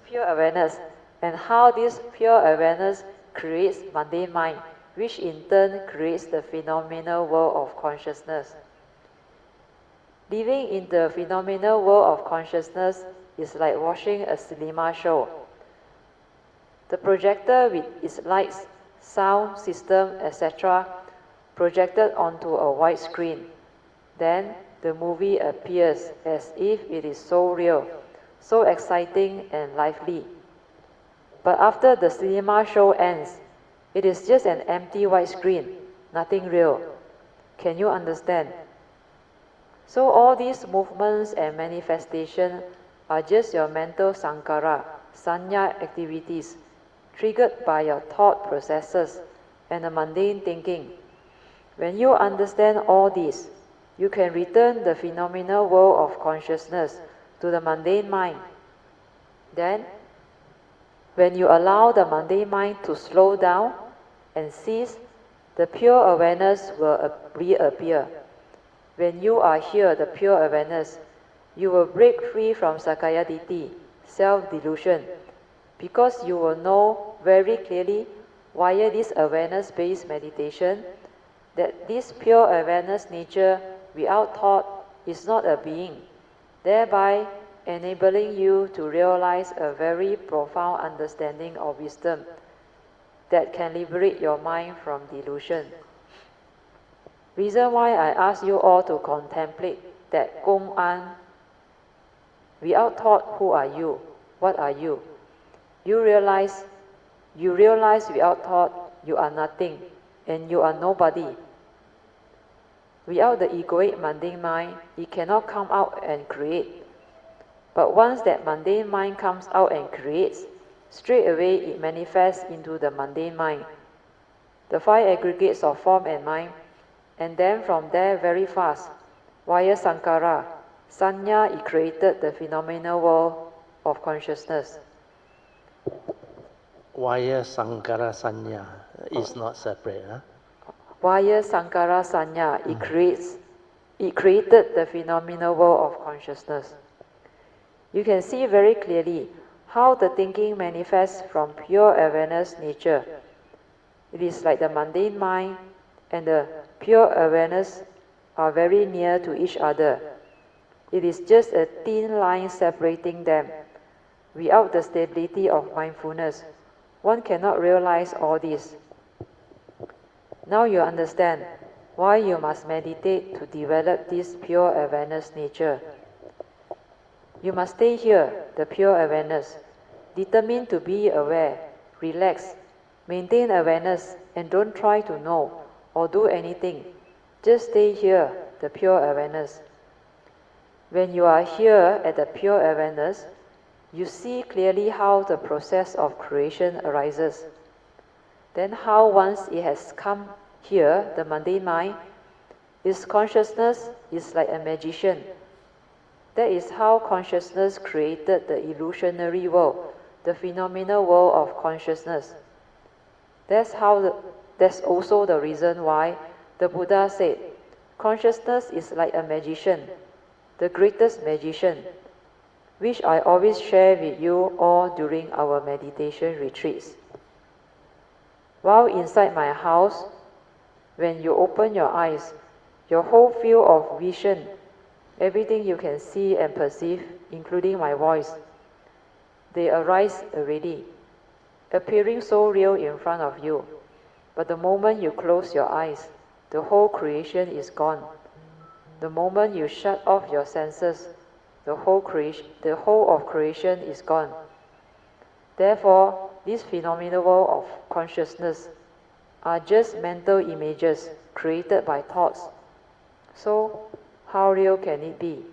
pure awareness, and how this pure awareness creates mundane mind, which in turn creates the phenomenal world of consciousness. Living in the phenomenal world of consciousness is like watching a cinema show. The projector with its lights, sound system, etc., projected onto a white screen. Then the movie appears as if it is so real, so exciting and lively. But after the cinema show ends, it is just an empty white screen, nothing real. Can you understand? So all these movements and manifestations are just your mental sankhara, sanya activities, triggered by your thought processes and the mundane thinking. When you understand all this, you can return the phenomenal world of consciousness to the mundane mind. Then, when you allow the mundane mind to slow down and cease, the pure awareness will reappear. When you are here, the pure awareness, you will break free from Sakaya Ditti, self-delusion, because you will know very clearly via this awareness-based meditation that this pure awareness nature without thought is not a being, thereby enabling you to realize a very profound understanding of wisdom that can liberate your mind from delusion. Reason why I ask you all to contemplate that Gong An, without thought, who are you? What are you? You realize without thought you are nothing and you are nobody. Without the egoic mundane mind, it cannot come out and create. But once that mundane mind comes out and creates, straight away it manifests into the mundane mind, the 5 aggregates of form and mind, and then from there very fast, via sankhara, Sanya, it created the phenomenal world of consciousness. Vaya Sankara Sanya is not separate. Huh? Via Sankara Sanya, it created the phenomenal world of consciousness. You can see very clearly how the thinking manifests from pure awareness nature. It is like the mundane mind and the pure awareness are very near to each other. It is just a thin line separating them. Without the stability of mindfulness, one cannot realize all this. Now you understand why you must meditate to develop this pure awareness nature. You must stay here, the pure awareness, determined to be aware, relax, maintain awareness, and don't try to know or do anything. Just stay here, the pure awareness. When you are here at the pure awareness, you see clearly how the process of creation arises. Then how once it has come here, the mundane mind, its consciousness is like a magician. That is how consciousness created the illusionary world, the phenomenal world of consciousness. That's also the reason why the Buddha said, consciousness is like a magician, the greatest magician, which I always share with you all during our meditation retreats. While inside my house, when you open your eyes, your whole field of vision, everything you can see and perceive, including my voice, they arise already, appearing so real in front of you. But the moment you close your eyes, the whole creation is gone. The moment you shut off your senses, the whole of creation is gone. Therefore, this phenomenal world of consciousness are just mental images created by thoughts. So, how real can it be?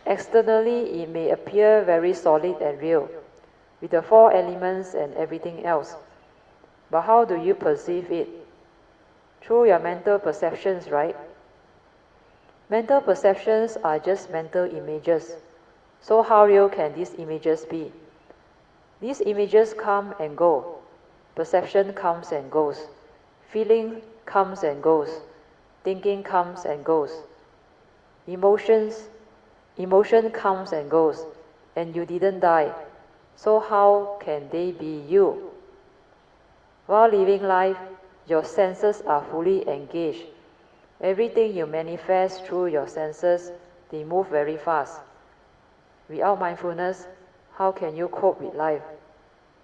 Externally, it may appear very solid and real, with the four elements and everything else. But how do you perceive it? Through your mental perceptions, right? Mental perceptions are just mental images. So how real can these images be? These images come and go. Perception comes and goes. Feeling comes and goes. Thinking comes and goes. Emotion comes and goes. And you didn't die. So how can they be you? While living life, your senses are fully engaged. Everything you manifest through your senses, they move very fast. Without mindfulness, how can you cope with life?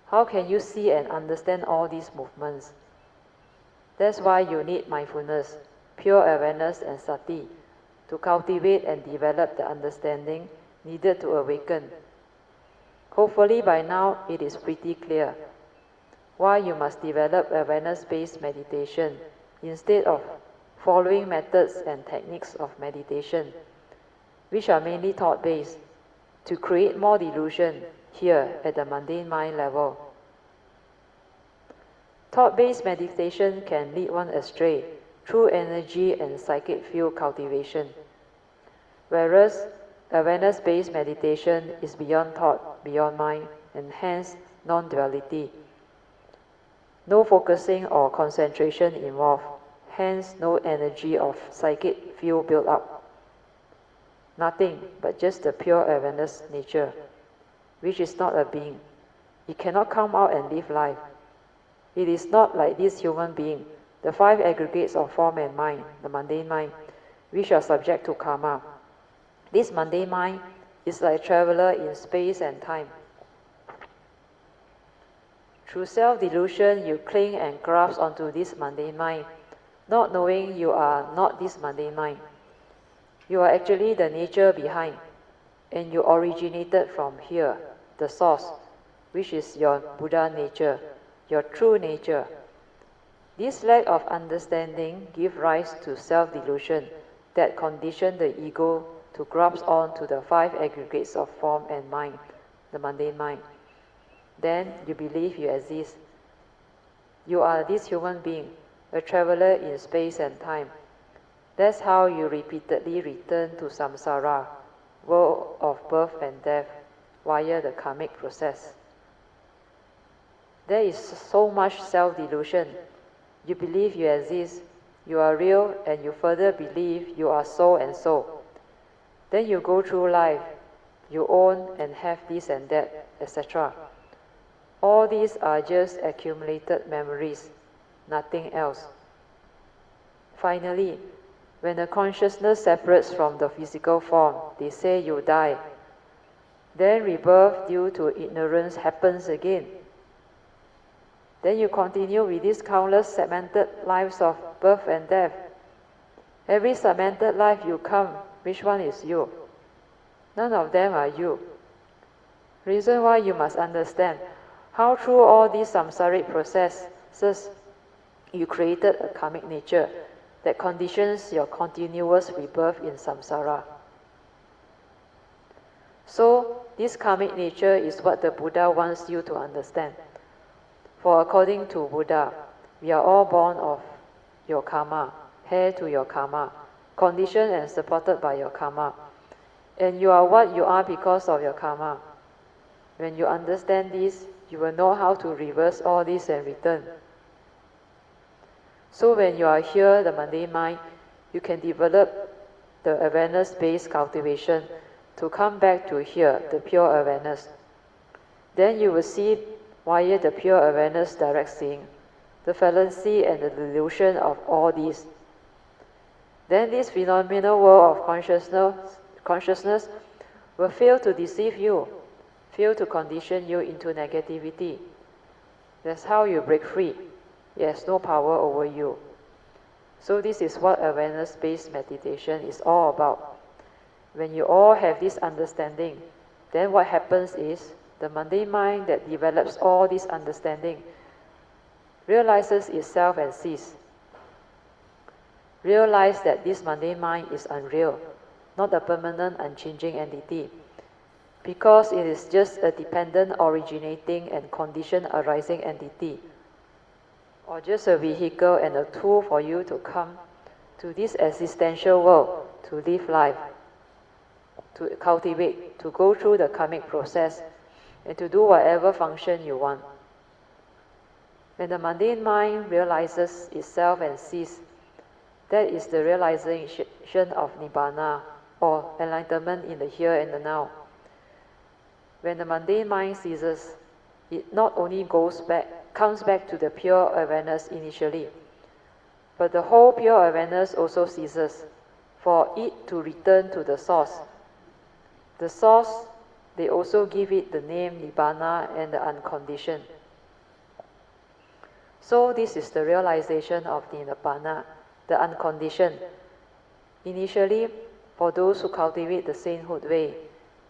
How can you see and understand all these movements? That's why you need mindfulness, pure awareness and sati, to cultivate and develop the understanding needed to awaken. Hopefully by now it is pretty clear why you must develop awareness-based meditation instead of following methods and techniques of meditation, which are mainly thought-based, to create more delusion here at the mundane mind level. Thought-based meditation can lead one astray through energy and psychic field cultivation, whereas awareness-based meditation is beyond thought, beyond mind, and hence non-duality. No focusing or concentration involved, hence no energy of psychic field built up. Nothing but just the pure awareness nature, which is not a being. It cannot come out and live life. It is not like this human being, the five aggregates of form and mind, the mundane mind, which are subject to karma. This mundane mind is like a traveler in space and time. Through self-delusion, you cling and grasp onto this mundane mind, not knowing you are not this mundane mind. You are actually the nature behind, and you originated from here, the source, which is your Buddha nature, your true nature. This lack of understanding gives rise to self-delusion that condition the ego to grasp on to the five aggregates of form and mind, the mundane mind. Then you believe you exist. You are this human being, a traveler in space and time. That's how you repeatedly return to samsara, world of birth and death, via the karmic process. There is so much self-delusion. You believe you exist, you are real, and you further believe you are so and so. Then you go through life, you own and have this and that, etc. All these are just accumulated memories, nothing else. Finally, when the consciousness separates from the physical form, they say you die. Then rebirth due to ignorance happens again. Then you continue with these countless segmented lives of birth and death. Every segmented life you come, which one is you? None of them are you. Reason why you must understand how through all these samsaric processes you created a karmic nature that conditions your continuous rebirth in samsara. So, this karmic nature is what the Buddha wants you to understand. For according to Buddha, we are all born of your karma, heir to your karma, conditioned and supported by your karma. And you are what you are because of your karma. When you understand this, you will know how to reverse all this and return. So when you are here, the mundane mind, you can develop the awareness-based cultivation to come back to here, the pure awareness. Then you will see via the pure awareness direct seeing, the fallacy and the delusion of all these. Then this phenomenal world of consciousness will fail to deceive you, fail to condition you into negativity. That's how you break free. It has no power over you. So this is what awareness-based meditation is all about. When you all have this understanding, then what happens is the mundane mind that develops all this understanding realizes itself and ceases. Realize that this mundane mind is unreal, not a permanent, unchanging entity, because it is just a dependent, originating and conditioned arising entity, or just a vehicle and a tool for you to come to this existential world, to live life, to cultivate, to go through the karmic process, and to do whatever function you want. When the mundane mind realizes itself and ceases, that is the realization of Nibbana, or enlightenment in the here and the now. When the mundane mind ceases, it not only comes back to the pure awareness initially, but the whole pure awareness also ceases, for it to return to the source. The source, they also give it the name Nibbana and the unconditioned. So this is the realization of the Nibbana, the unconditioned. Initially, for those who cultivate the sainthood way,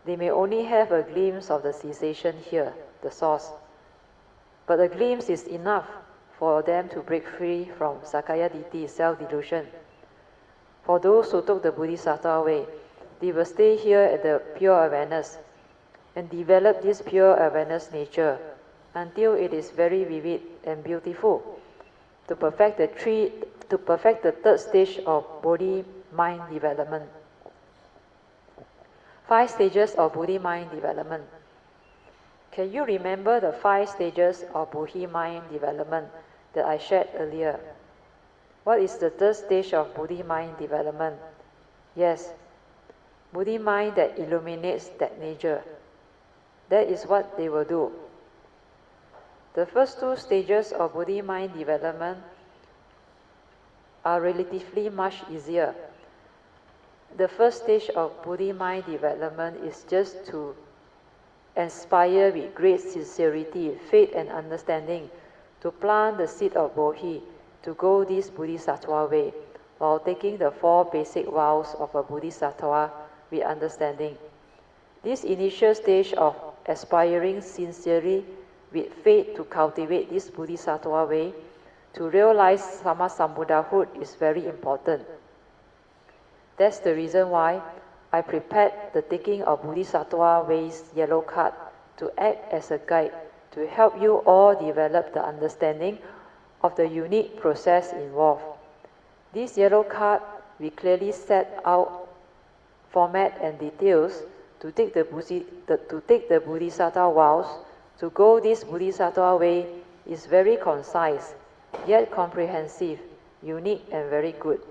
they may only have a glimpse of the cessation here, the source. But a glimpse is enough for them to break free from Sakaya Ditti, self-delusion. For those who took the Bodhisattva way, they will stay here at the pure awareness and develop this pure awareness nature until it is very vivid and beautiful, to perfect the third stage of Bodhi-mind development. 5 stages of Bodhi-mind development. Can you remember the 5 stages of Bodhi-mind development that I shared earlier? What is the third stage of Bodhi-mind development? Yes, Bodhi-mind that illuminates that nature. That is what they will do. The first 2 stages of Bodhi-mind development are relatively much easier. The first stage of Bodhi-mind development is just to inspire with great sincerity, faith and understanding, to plant the seed of Bodhi, to go this Bodhisattva way, while taking the 4 basic vows of a Bodhisattva with understanding. This initial stage of aspiring sincerely with faith to cultivate this Bodhisattva way, to realize Sammasambuddhahood is very important. That's the reason why I prepared the taking of Bodhisattva Way's yellow card to act as a guide to help you all develop the understanding of the unique process involved. This yellow card we clearly set out format and details to take the Bodhisattva vows. To go this Bodhisattva way is very concise, yet comprehensive, unique and very good.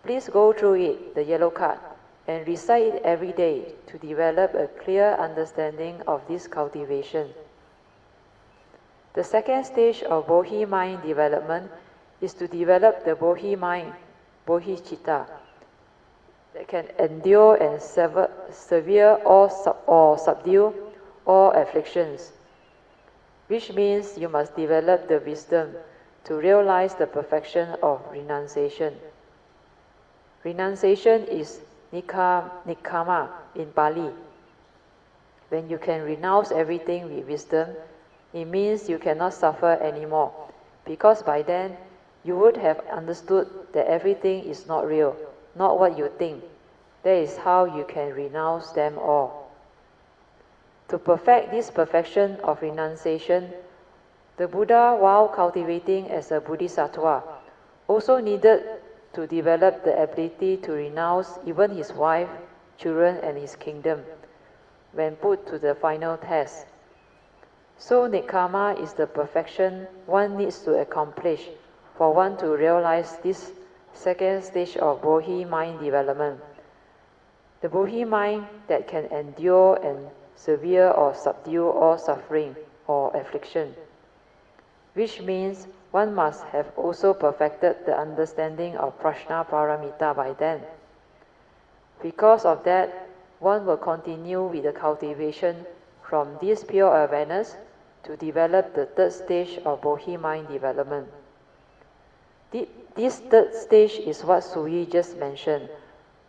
Please go through it, the yellow card, and recite it every day to develop a clear understanding of this cultivation. The second stage of Bodhi mind development is to develop the Bodhi mind, Bodhicitta, that can endure and severe or subdue all afflictions, which means you must develop the wisdom to realize the perfection of renunciation. Renunciation is nikkama in Pali. When you can renounce everything with wisdom, it means you cannot suffer anymore, because by then you would have understood that everything is not real, not what you think. That is how you can renounce them all. To perfect this perfection of renunciation, the Buddha, while cultivating as a Bodhisattva, also needed to develop the ability to renounce even his wife, children, and his kingdom when put to the final test. So nikkama is the perfection one needs to accomplish for one to realize this second stage of Bodhi mind development. The Bodhi mind that can endure and severe or subdue all suffering or affliction, which means one must have also perfected the understanding of prajna paramita by then. Because of that, one will continue with the cultivation from this pure awareness to develop the third stage of Bodhi mind development. This third stage is what Suyi just mentioned,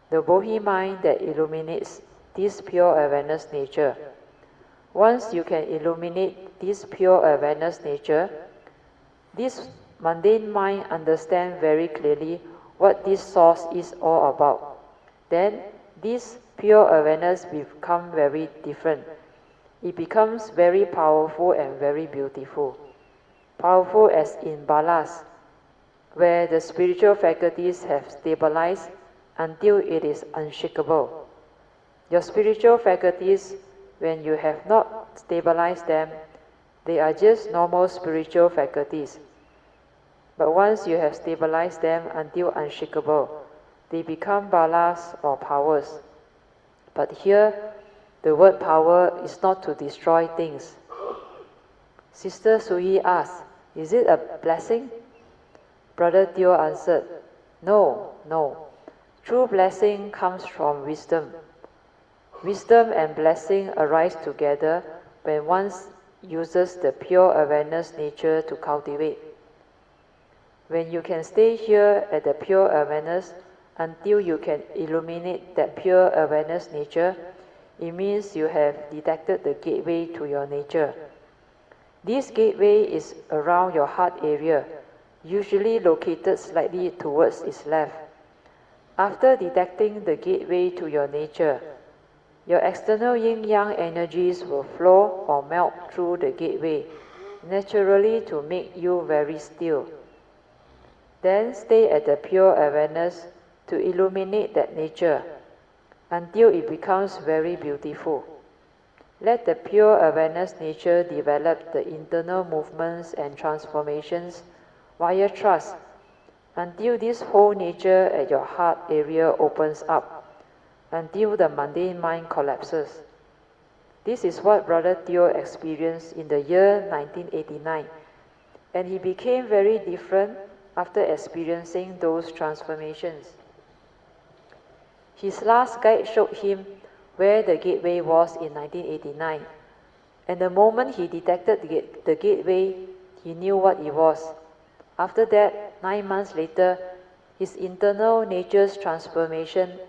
the Bodhi mind that illuminates this pure awareness nature. Once you can illuminate this pure awareness nature, this mundane mind understands very clearly what this source is all about. Then this pure awareness becomes very different. It becomes very powerful and very beautiful. Powerful as in balas, where the spiritual faculties have stabilized until it is unshakable. Your spiritual faculties, when you have not stabilized them, they are just normal spiritual faculties. But once you have stabilized them until unshakable, they become balas or powers. But here, the word power is not to destroy things. Sister Suyi asked, is it a blessing? Brother Teo answered, no. True blessing comes from wisdom. Wisdom and blessing arise together when one uses the pure awareness nature to cultivate. When you can stay here at the pure awareness until you can illuminate that pure awareness nature, it means you have detected the gateway to your nature. This gateway is around your heart area, usually located slightly towards its left. After detecting the gateway to your nature, your external yin-yang energies will flow or melt through the gateway, naturally to make you very still. Then stay at the pure awareness to illuminate that nature until it becomes very beautiful. Let the pure awareness nature develop the internal movements and transformations via trust until this whole nature at your heart area opens up, until the mundane mind collapses. This is what Brother Teo experienced in the year 1989, and he became very different after experiencing those transformations. His last guide showed him where the gateway was in 1989, and the moment he detected the gateway, he knew what it was. After that, 9 months later, his internal nature's transformation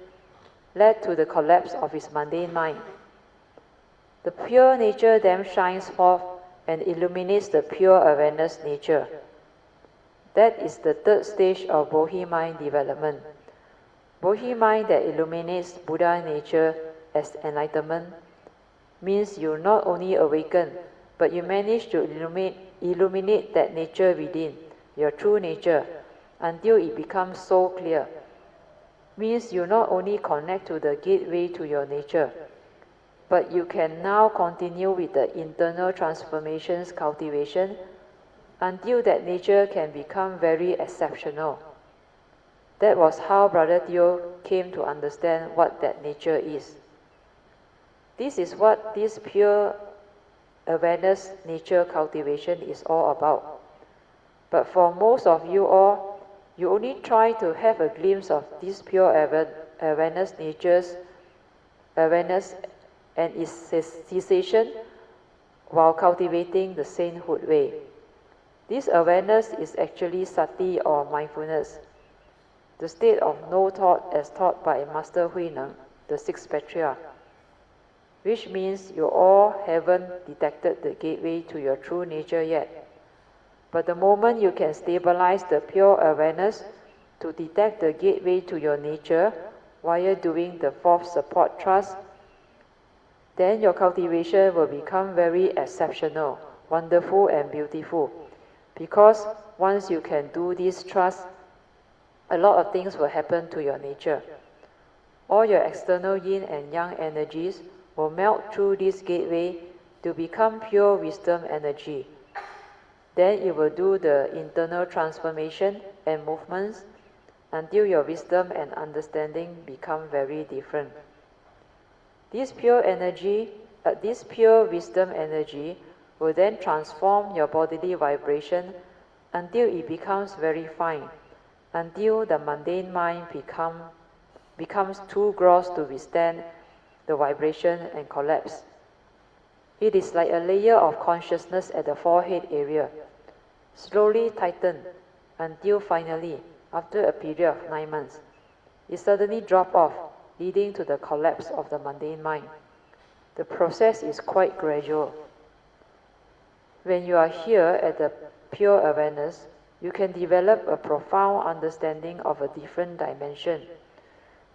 led to the collapse of his mundane mind. The pure nature then shines forth and illuminates the pure awareness nature. That is the third stage of Bodhi mind development. Bodhi mind that illuminates Buddha nature as enlightenment means you not only awaken, but you manage to illuminate that nature within, your true nature, until it becomes so clear means you not only connect to the gateway to your nature, but you can now continue with the internal transformations cultivation until that nature can become very exceptional. That was how Brother Theo came to understand what that nature is. This is what this pure awareness nature cultivation is all about. But for most of you all, you only try to have a glimpse of this pure awareness nature's awareness and its cessation while cultivating the sainthood way. This awareness is actually sati or mindfulness, the state of no thought as taught by Master Huineng, the sixth patriarch, which means you all haven't detected the gateway to your true nature yet. But the moment you can stabilize the pure awareness to detect the gateway to your nature while doing the fourth support thrust, then your cultivation will become very exceptional, wonderful and beautiful. Because once you can do this thrust, a lot of things will happen to your nature. All your external yin and yang energies will melt through this gateway to become pure wisdom energy. Then you will do the internal transformation and movements until your wisdom and understanding become very different. This pure wisdom energy will then transform your bodily vibration until it becomes very fine, until the mundane mind becomes too gross to withstand the vibration and collapse. It is like a layer of consciousness at the forehead area, slowly tightened until finally, after a period of 9 months, it suddenly drops off, leading to the collapse of the mundane mind. The process is quite gradual. When you are here at the pure awareness, you can develop a profound understanding of a different dimension,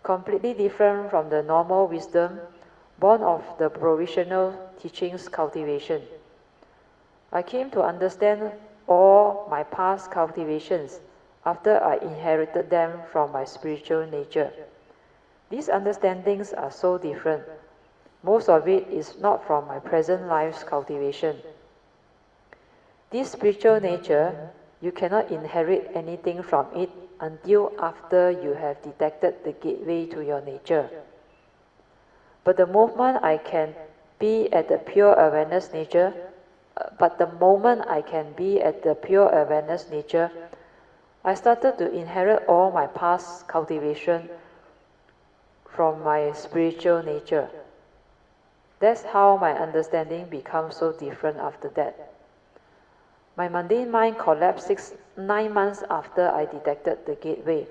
completely different from the normal wisdom born of the provisional teachings cultivation. I came to understand all my past cultivations after I inherited them from my spiritual nature. These understandings are so different. Most of it is not from my present life's cultivation. This spiritual nature, you cannot inherit anything from it until after you have detected the gateway to your nature. But the moment I can be at the pure awareness nature, I started to inherit all my past cultivation from my spiritual nature. That's how my understanding becomes so different after that. My mundane mind collapsed 9 months after I detected the gateway.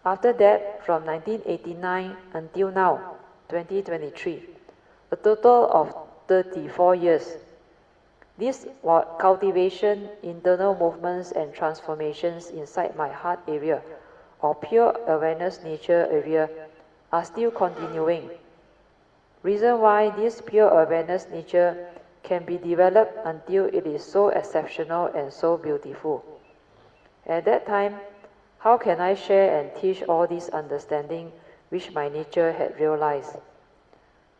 After that, from 1989 until now, 2023, a total of 34 years. This cultivation, internal movements and transformations inside my heart area or pure awareness nature area are still continuing. Reason why this pure awareness nature can be developed until it is so exceptional and so beautiful. At that time, how can I share and teach all this understanding which my nature had realized?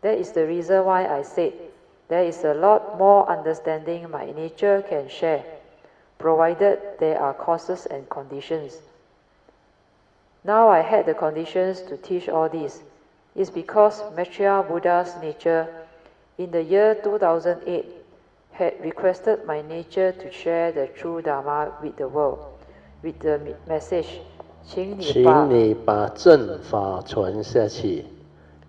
That is the reason why I said there is a lot more understanding my nature can share, provided there are causes and conditions. Now I had the conditions to teach all this. It's because Maitreya Buddha's nature in the year 2008 had requested my nature to share the true Dharma with the world, with the message, 请你把正法传下去.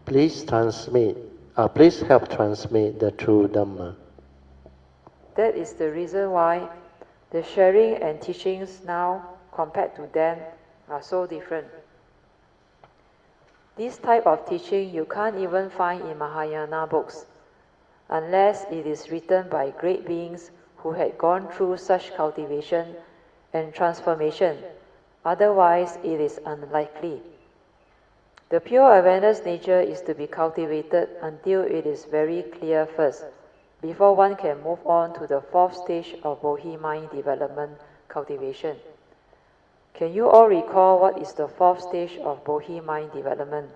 Please help transmit the true Dhamma. That is the reason why the sharing and teachings now, compared to then, are so different. This type of teaching you can't even find in Mahayana books, unless it is written by great beings who had gone through such cultivation and transformation. Otherwise, it is unlikely. The pure awareness nature is to be cultivated until it is very clear first, before one can move on to the fourth stage of Bodhi mind development cultivation. Can you all recall what is the fourth stage of Bodhi mind development?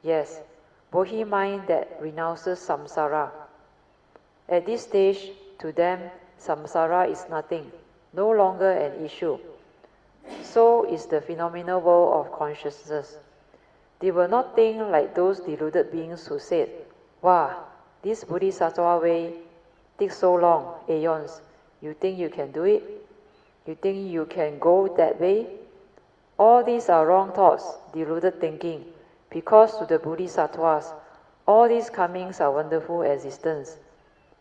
Yes, Bodhi mind that renounces samsara. At this stage, to them, samsara is nothing, no longer an issue. So is the phenomenal world of consciousness. They will not think like those deluded beings who said, "Wow, this Bodhisattva way takes so long, aeons. You think you can do it? You think you can go that way?" All these are wrong thoughts, deluded thinking, because to the Bodhisattvas, all these comings are wonderful existence.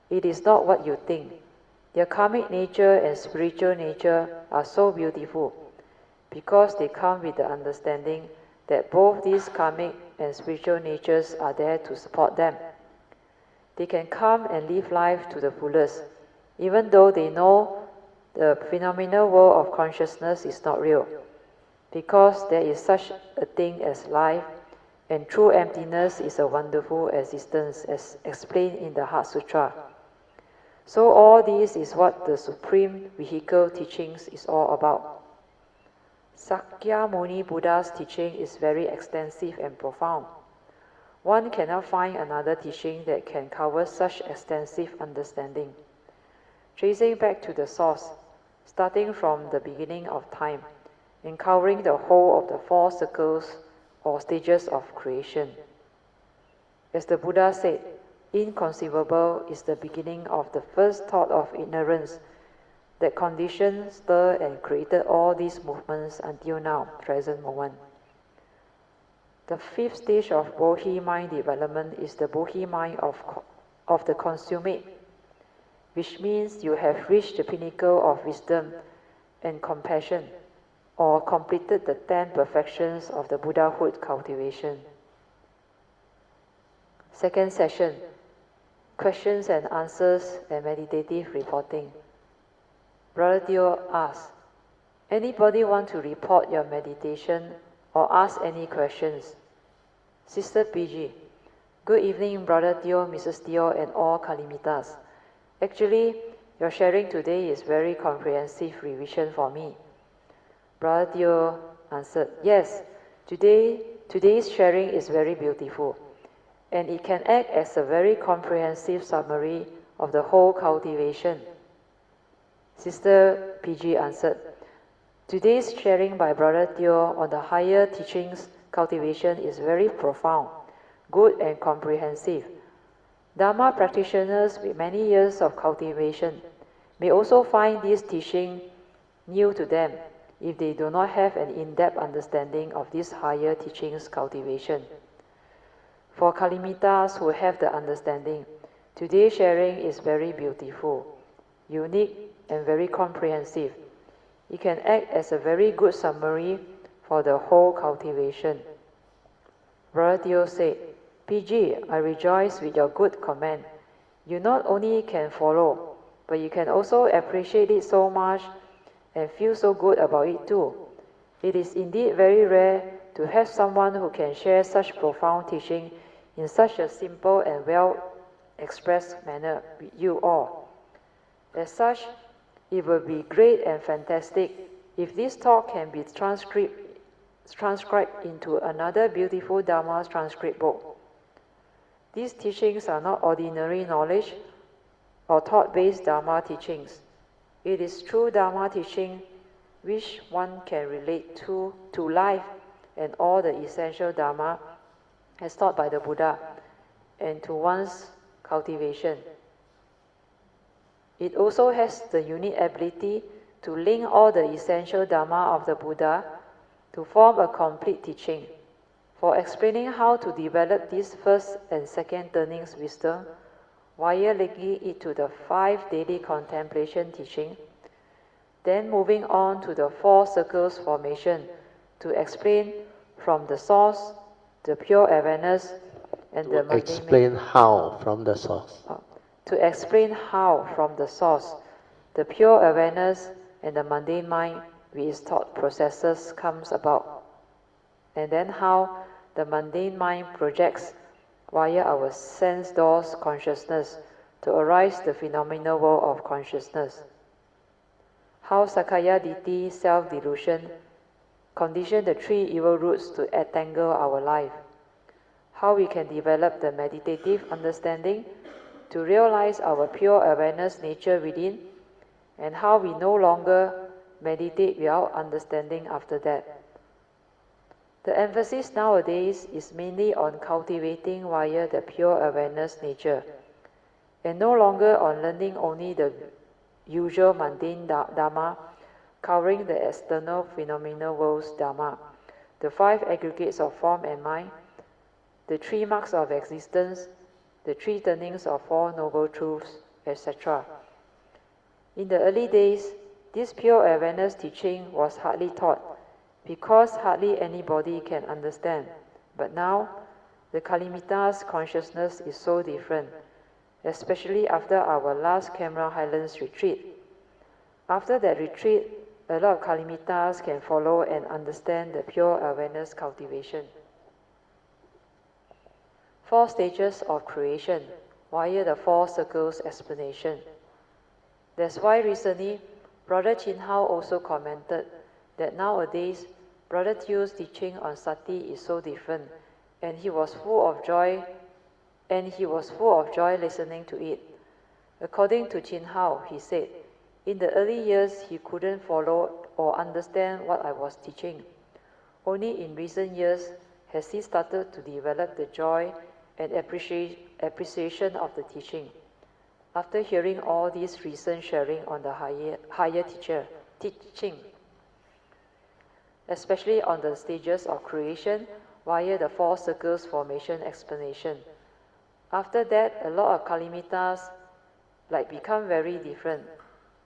It is not what you think. Their karmic nature and spiritual nature are so beautiful, because they come with the understanding that both these karmic and spiritual natures are there to support them. They can come and live life to the fullest, even though they know the phenomenal world of consciousness is not real, because there is such a thing as life, and true emptiness is a wonderful existence, as explained in the Heart Sutra. So all this is what the Supreme Vehicle teachings is all about. Sakyamuni Buddha's teaching is very extensive and profound. One cannot find another teaching that can cover such extensive understanding. Tracing back to the source, starting from the beginning of time, and covering the whole of the four circles or stages of creation. As the Buddha said, inconceivable is the beginning of the first thought of ignorance that conditioned, stirred, and created all these movements until now, present moment. The fifth stage of Bodhi mind development is the Bodhi mind of the consummate, which means you have reached the pinnacle of wisdom and compassion, or completed the 10 perfections of the Buddhahood cultivation. Second session, questions and answers and meditative reporting. Brother Teo asks, anybody want to report your meditation or ask any questions? Sister PG, good evening Brother Teo, Mrs. Teo and all Kalimitas. Actually, your sharing today is very comprehensive revision for me. Brother Teo answered, yes, today's sharing is very beautiful, and it can act as a very comprehensive summary of the whole cultivation. Sister PG answered, today's sharing by Brother Teo on the higher teachings cultivation is very profound, good and comprehensive. Dharma practitioners with many years of cultivation may also find this teaching new to them if they do not have an in-depth understanding of this higher teachings cultivation. For Kalimitas who have the understanding, today's sharing is very beautiful, unique, and very comprehensive. It can act as a very good summary for the whole cultivation. Brother Teo said, PG, I rejoice with your good comment. You not only can follow, but you can also appreciate it so much and feel so good about it too. It is indeed very rare to have someone who can share such profound teaching in such a simple and well-expressed manner with you all. As such, it will be great and fantastic if this talk can be transcribed into another beautiful Dharma transcript book. These teachings are not ordinary knowledge or thought-based Dharma teachings. It is true Dharma teaching which one can relate to life and all the essential Dharma as taught by the Buddha and to one's cultivation. It also has the unique ability to link all the essential Dharma of the Buddha to form a complete teaching. For explaining how to develop this first and second turnings wisdom, via linking it to the 5 daily contemplation teaching, then moving on to the 4 circles formation to explain from the source, the pure awareness, and the mundane. Explain how from the source. To explain how from the source, the pure awareness and the mundane mind with its thought processes comes about, and then how the mundane mind projects via our sense doors consciousness to arise the phenomenal world of consciousness. how Sakaya Ditti, self-delusion, condition the three evil roots to entangle our life, how we can develop the meditative understanding to realize our pure awareness nature within, and how we no longer meditate without understanding after that. The emphasis nowadays is mainly on cultivating via the pure awareness nature, and no longer on learning only the usual mundane Dharma, covering the external phenomenal world's Dharma, the five aggregates of form and mind, the three marks of existence, the three turnings of Four Noble Truths, etc. In the early days, this pure awareness teaching was hardly taught because hardly anybody can understand. But now, the Kalimitta's consciousness is so different, especially after our last Camera Highlands retreat. After that retreat, a lot of Kalimittas can follow and understand the pure awareness cultivation. 4 stages of creation via the 4 circles explanation. That's why recently, Brother Chin Hao also commented that nowadays, Brother Tio's teaching on Sati is so different, and he was full of joy listening to it. According to Chin Hao, he said, in the early years he couldn't follow or understand what I was teaching. Only in recent years has he started to develop the joy and appreciation of the teaching. After hearing all this recent sharing on the higher teaching, especially on the stages of creation via the 4 circles formation explanation. After that, a lot of Kalimittas become very different.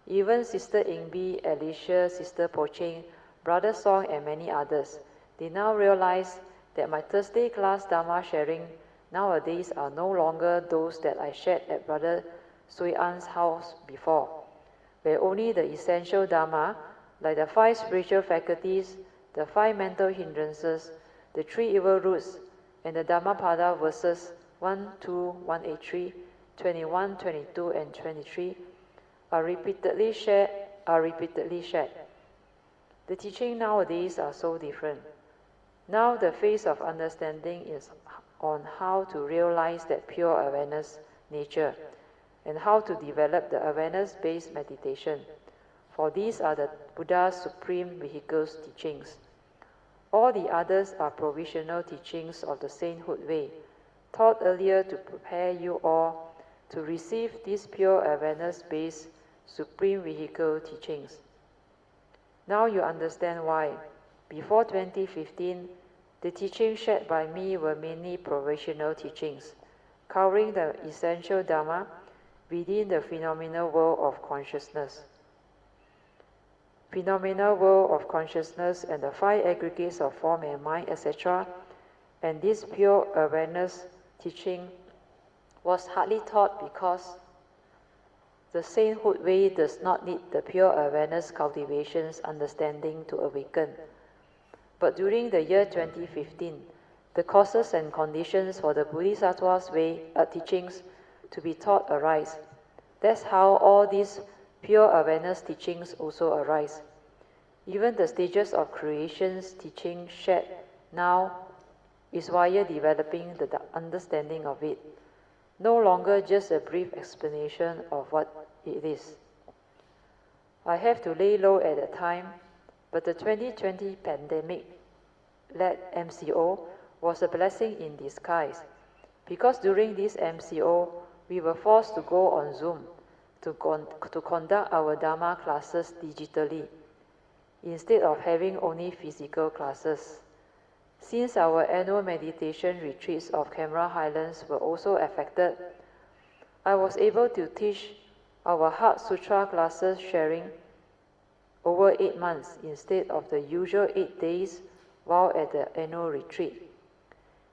Even Sister Ingbi, Alicia, Sister Poching, Brother Song, and many others, they now realize that my Thursday class Dharma sharing nowadays are no longer those that I shared at Brother Sui An's house before, where only the essential Dharma, like the 5 spiritual faculties, the 5 mental hindrances, the 3 evil roots, and the Dhammapada verses 1, 2, 183, 21, 22, and 23 are repeatedly shared. The teaching nowadays are so different. Now the phase of understanding is on how to realize that pure awareness nature and how to develop the awareness-based meditation. For these are the Buddha's supreme vehicles teachings. All the others are provisional teachings of the sainthood way, taught earlier to prepare you all to receive these pure awareness-based supreme vehicle teachings. Now you understand why, before 2015, the teachings shared by me were mainly provisional teachings, covering the essential Dharma within the phenomenal world of consciousness. Phenomenal world of consciousness and the 5 aggregates of form and mind, etc. And this pure awareness teaching was hardly taught because the sainthood way does not need the pure awareness cultivation's understanding to awaken. But during the year 2015, the causes and conditions for the Bodhisattva's way teachings to be taught arise. That's how all these pure awareness teachings also arise. Even the stages of creation's teaching shared now is via developing the understanding of it, no longer just a brief explanation of what it is. I have to lay low at the time, but the 2020 pandemic-led MCO was a blessing in disguise, because during this MCO, we were forced to go on Zoom to conduct our Dharma classes digitally, instead of having only physical classes. Since our annual meditation retreats of Camera Highlands were also affected, I was able to teach our Heart Sutra classes sharing over 8 months instead of the usual 8 days while at the annual retreat.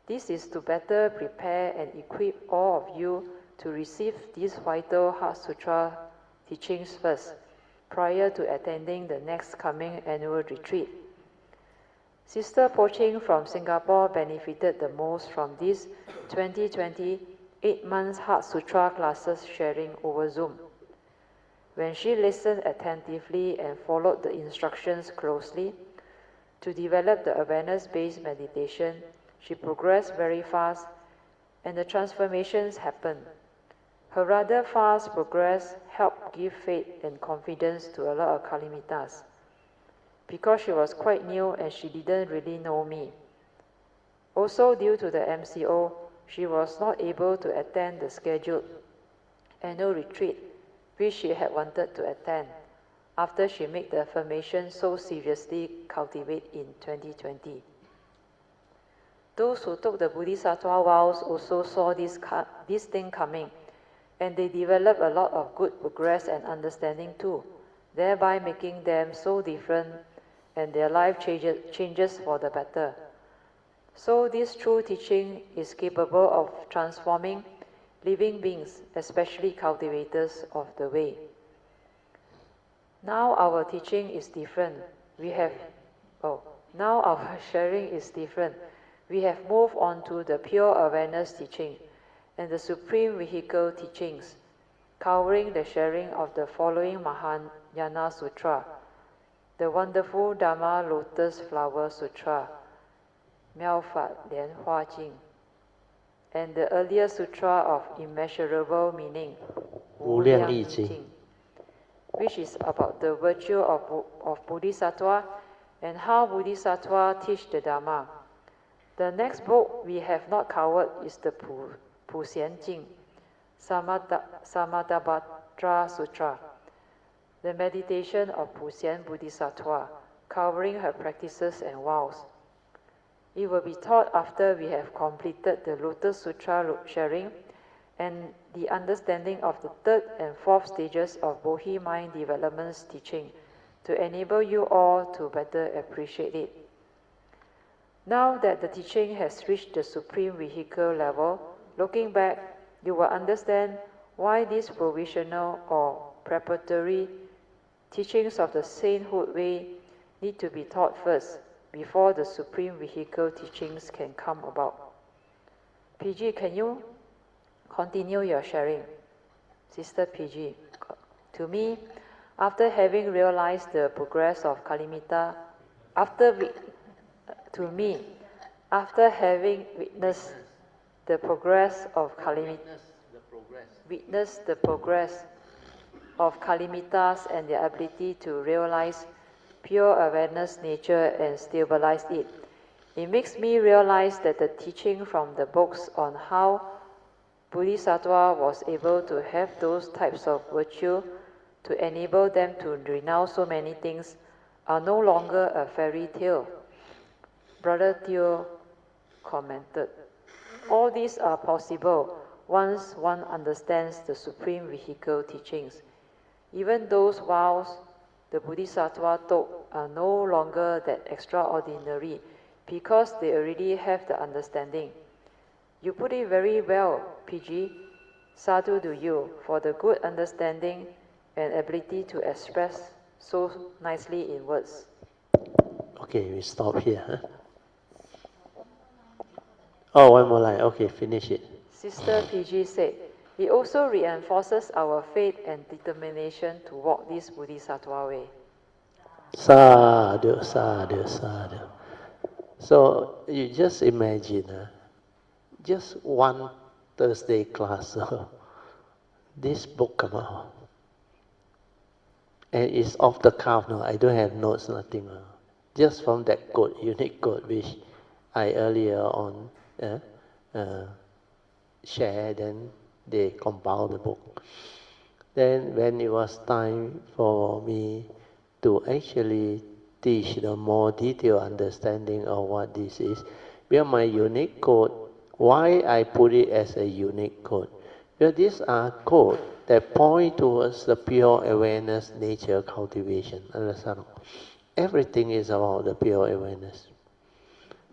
This is to better prepare and equip all of you to receive these vital Heart Sutra teachings first, prior to attending the next coming annual retreat. Sister Poching from Singapore benefited the most from this 2020 8 months Heart Sutra classes sharing over Zoom. When she listened attentively and followed the instructions closely, to develop the awareness-based meditation, she progressed very fast and the transformations happened. Her rather fast progress helped give faith and confidence to a lot of Kalimittas. Because she was quite new and she didn't really know me. Also due to the MCO, she was not able to attend the scheduled annual retreat which she had wanted to attend after she made the affirmation so seriously cultivate in 2020. Those who took the Bodhisattva vows also saw this thing coming, and they developed a lot of good progress and understanding too, thereby making them so different and their life changes for the better. So this true teaching is capable of transforming living beings, especially cultivators of the way. Now our teaching is different. Now our sharing is different. We have moved on to the pure awareness teaching and the supreme vehicle teachings, covering the sharing of the following Mahayana Sutra, the wonderful Dharma Lotus Flower Sutra, Miaofat Lian Hua Jing, and the earlier Sutra of Immeasurable Meaning, Wu Liang Yi Jing, which is about the virtue of Bodhisattva and how Bodhisattva teach the Dharma. The next book we have not covered is the Pu Xian Jing, Samadabhadra Sutra, the meditation of Pu Xian Bodhisattva, covering her practices and vows. It will be taught after we have completed the Lotus Sutra sharing and the understanding of the third and fourth stages of Bodhi mind development's teaching to enable you all to better appreciate it. Now that the teaching has reached the supreme vehicle level, looking back, you will understand why these provisional or preparatory teachings of the sainthood way need to be taught first before the supreme vehicle teachings can come about. PG, can you continue your sharing? Sister PG, to me, after having realized the progress of Kalimitta, after having witnessed the progress of Kalimittas and their ability to realize pure awareness nature and stabilize it, it makes me realize that the teaching from the books on how Bodhisattva was able to have those types of virtue to enable them to renounce so many things are no longer a fairy tale. Brother Theo commented, all these are possible once one understands the supreme vehicle teachings. Even those vows the Bodhisattva took are no longer that extraordinary because they already have the understanding. You put it very well, PG. Sadhu to you for the good understanding and ability to express so nicely in words. Okay, we stop here. Huh? Oh, one more line. Okay, finish it. Sister PG said, it also reinforces our faith and determination to walk this Bodhisattva way. Sadhu, sadhu, sadhu. So you just imagine, just one Thursday class, this book come out. And it's off the cuff now. I don't have notes, nothing. Just from that code, unique code, which I earlier on shared, then they compiled the book. Then when it was time for me to actually teach the more detailed understanding of what this is, where my unique code, why I put it as a unique code? Well, these are codes that point towards the pure awareness nature cultivation. Understand? Everything is about the pure awareness.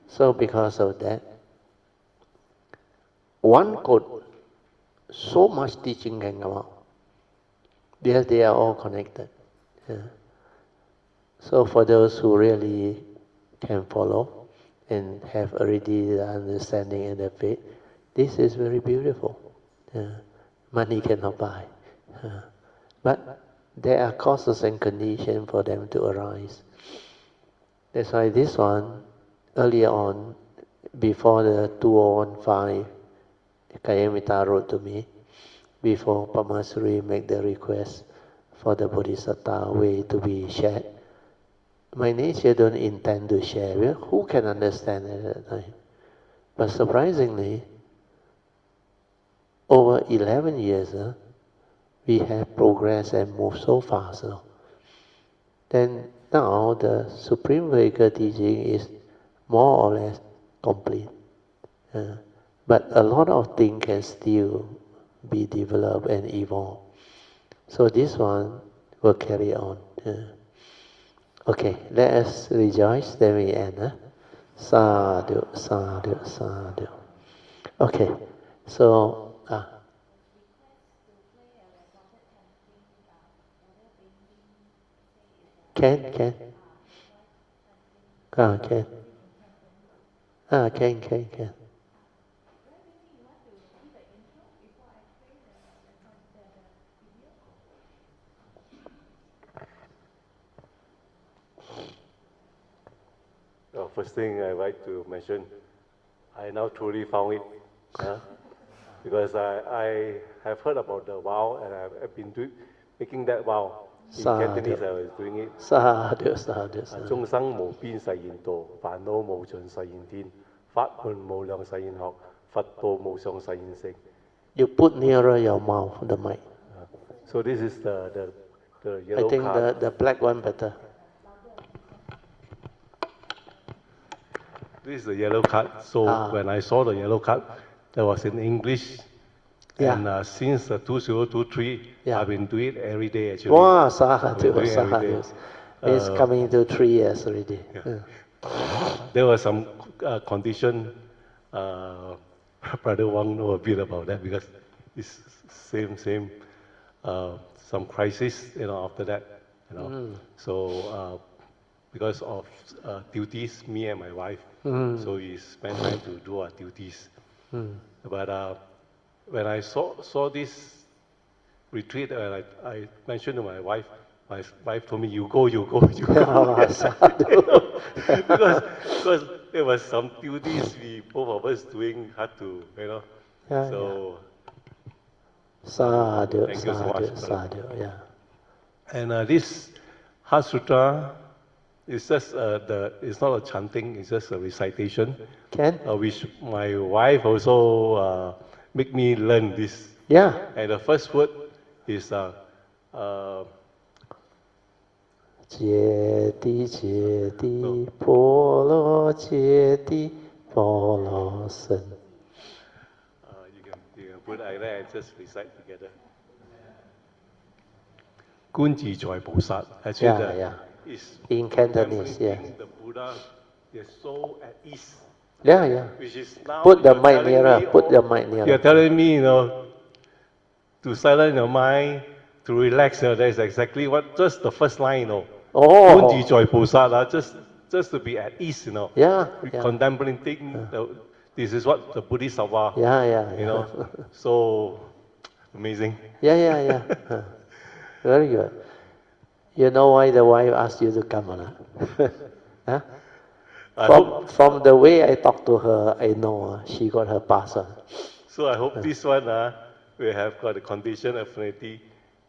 So because of that, one code, so much teaching can come out. Because they are all connected. Yeah. So for those who really can follow and have already the understanding and the faith, this is very beautiful. Money cannot buy. But there are causes and conditions for them to arise. That's why this one, earlier on, before the 2015, Kayamita wrote to me, before Pamasuri make the request for the Bodhisattva way to be shared. My nature don't intend to share. Well, who can understand at that time? But surprisingly, over 11 years, we have progressed and moved so fast. Then now the Supreme Vehicle teaching is more or less complete. But a lot of things can still be developed and evolved. So this one will carry on. Okay, let us rejoice, then we end. Sadhu, sadhu, sadhu. Okay, so can. Can. Can. First thing I'd like to mention, I now truly found it, because I have heard about the vow and I've been making that vow. In Cantonese, I was doing it. Sadhu, sadhu, sadhu. 眾生無邊誓言道，煩惱無盡誓言天，法門無量誓言學，佛道無上誓言成。 You put nearer your mouth the mic. So this is the yellow I think card. the black one better. This is the yellow card. So when I saw the yellow card, that was in English. Yeah. And since 2023, Yeah. I've been doing it every day actually. Wow, I've been sadhu, doing it every sadhu. day. It's coming to 3 years already. Yeah. There was some condition. Brother Wong know a bit about that because it's same. Some crisis, after that, So because of duties, me and my wife, so we spend time to do our duties. But when I saw this retreat, and I mentioned to my wife told me, you go. because there was some duties we both of us doing had to, so. Sadhu, Thank you so much, sadhu, yeah. And this Heart Sutra is just it's not a chanting, it's just a recitation. Can? Which my wife also make me learn this. Yeah. And the first word is 揭谛波罗揭谛波罗僧。 You can put like that and just recite together. 觀自在菩薩 actually Yeah. is In Cantonese, yeah. the Buddha is so at ease. Yeah. Which is now Put the you're mic telling nearer. me Put the mic nearer. You're telling me, to silence your mind, to relax. That's exactly what just the first line, Oh. 觀自在菩薩 just to be at ease, Yeah. Contemplating. This is what the Buddhists are. Yeah. So amazing. Yeah. Very good. You know why the wife asked you to come or not? From the way I talk to her, I know she got her pass. So I hope this one will have got a condition affinity.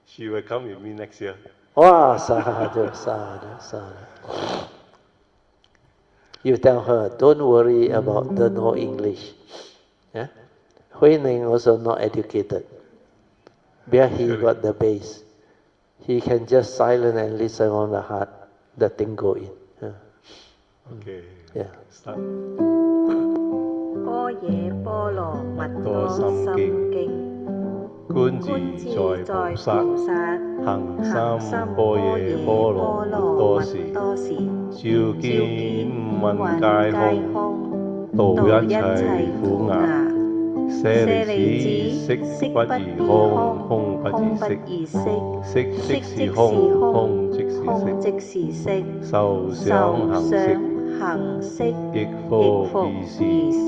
She will come with me next year. Wow, sadhu. You tell her, don't worry about the no English. Yeah? Hui Ning also not educated. Where he got the base. He can just silent and listen on the heart. The thing go in. Okay. Yeah. Start. 般若波羅蜜多心經。 觀自在菩薩行深般若波羅蜜多時，照見五蘊皆空，度一切苦厄。舍利子，色不異空，空不異色，色即是空，空即是色，受想行識，行識亦亦復復如是。如是。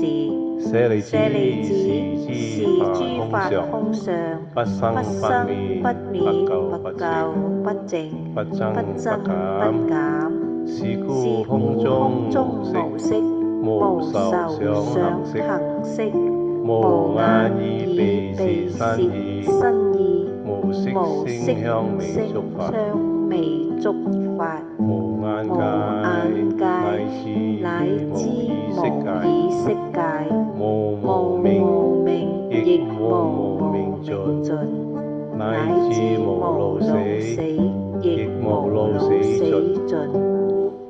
舍利子，舍利子，是是諸諸法法空空相，相，不生不不生滅，不不滅，垢不不垢淨，不淨，不增不增不不減。減。是故是空故空中中無色，無無受受想想行識，行識，無無眼耳眼耳鼻鼻舌舌身意，身意，無色無色聲香味聲觸法，香味觸法，無眼無眼界，乃界，乃至至無意識無界，意識界，無無明，無明，亦亦無無無明明盡，盡，乃乃至至無老無死，老死，亦亦無無老死老死盡，盡。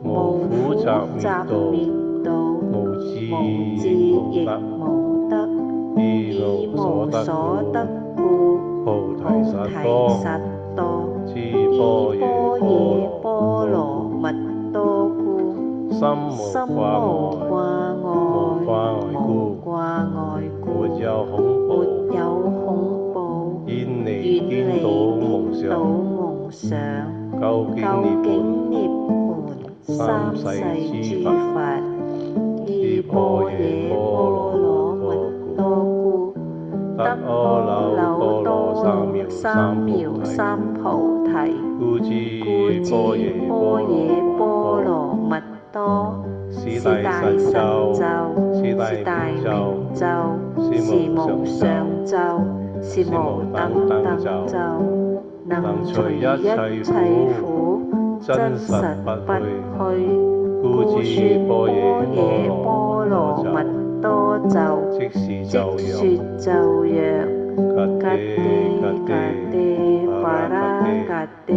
無苦集滅道，滅道，無智無智亦亦無得，無得，以以無所無得所得故，故，菩提菩薩提多，薩多，依依般般若若波波羅羅蜜多故，心無心掛無礙，掛無掛礙，礙故，無掛礙故，沒有恐怖，沒有恐怖，遠離遠離顛倒夢顛倒想，夢想，究竟究涅槃，竟涅槃三世諸法，依般若波羅蜜多故，得阿耨多羅三藐三菩提。故知般若波羅蜜多，是大神咒，是大明咒，是無上咒，是無等等咒，能除一切苦，真實不虛。故說般若波羅蜜多咒，即說咒曰：格爹格爹巴拉格爹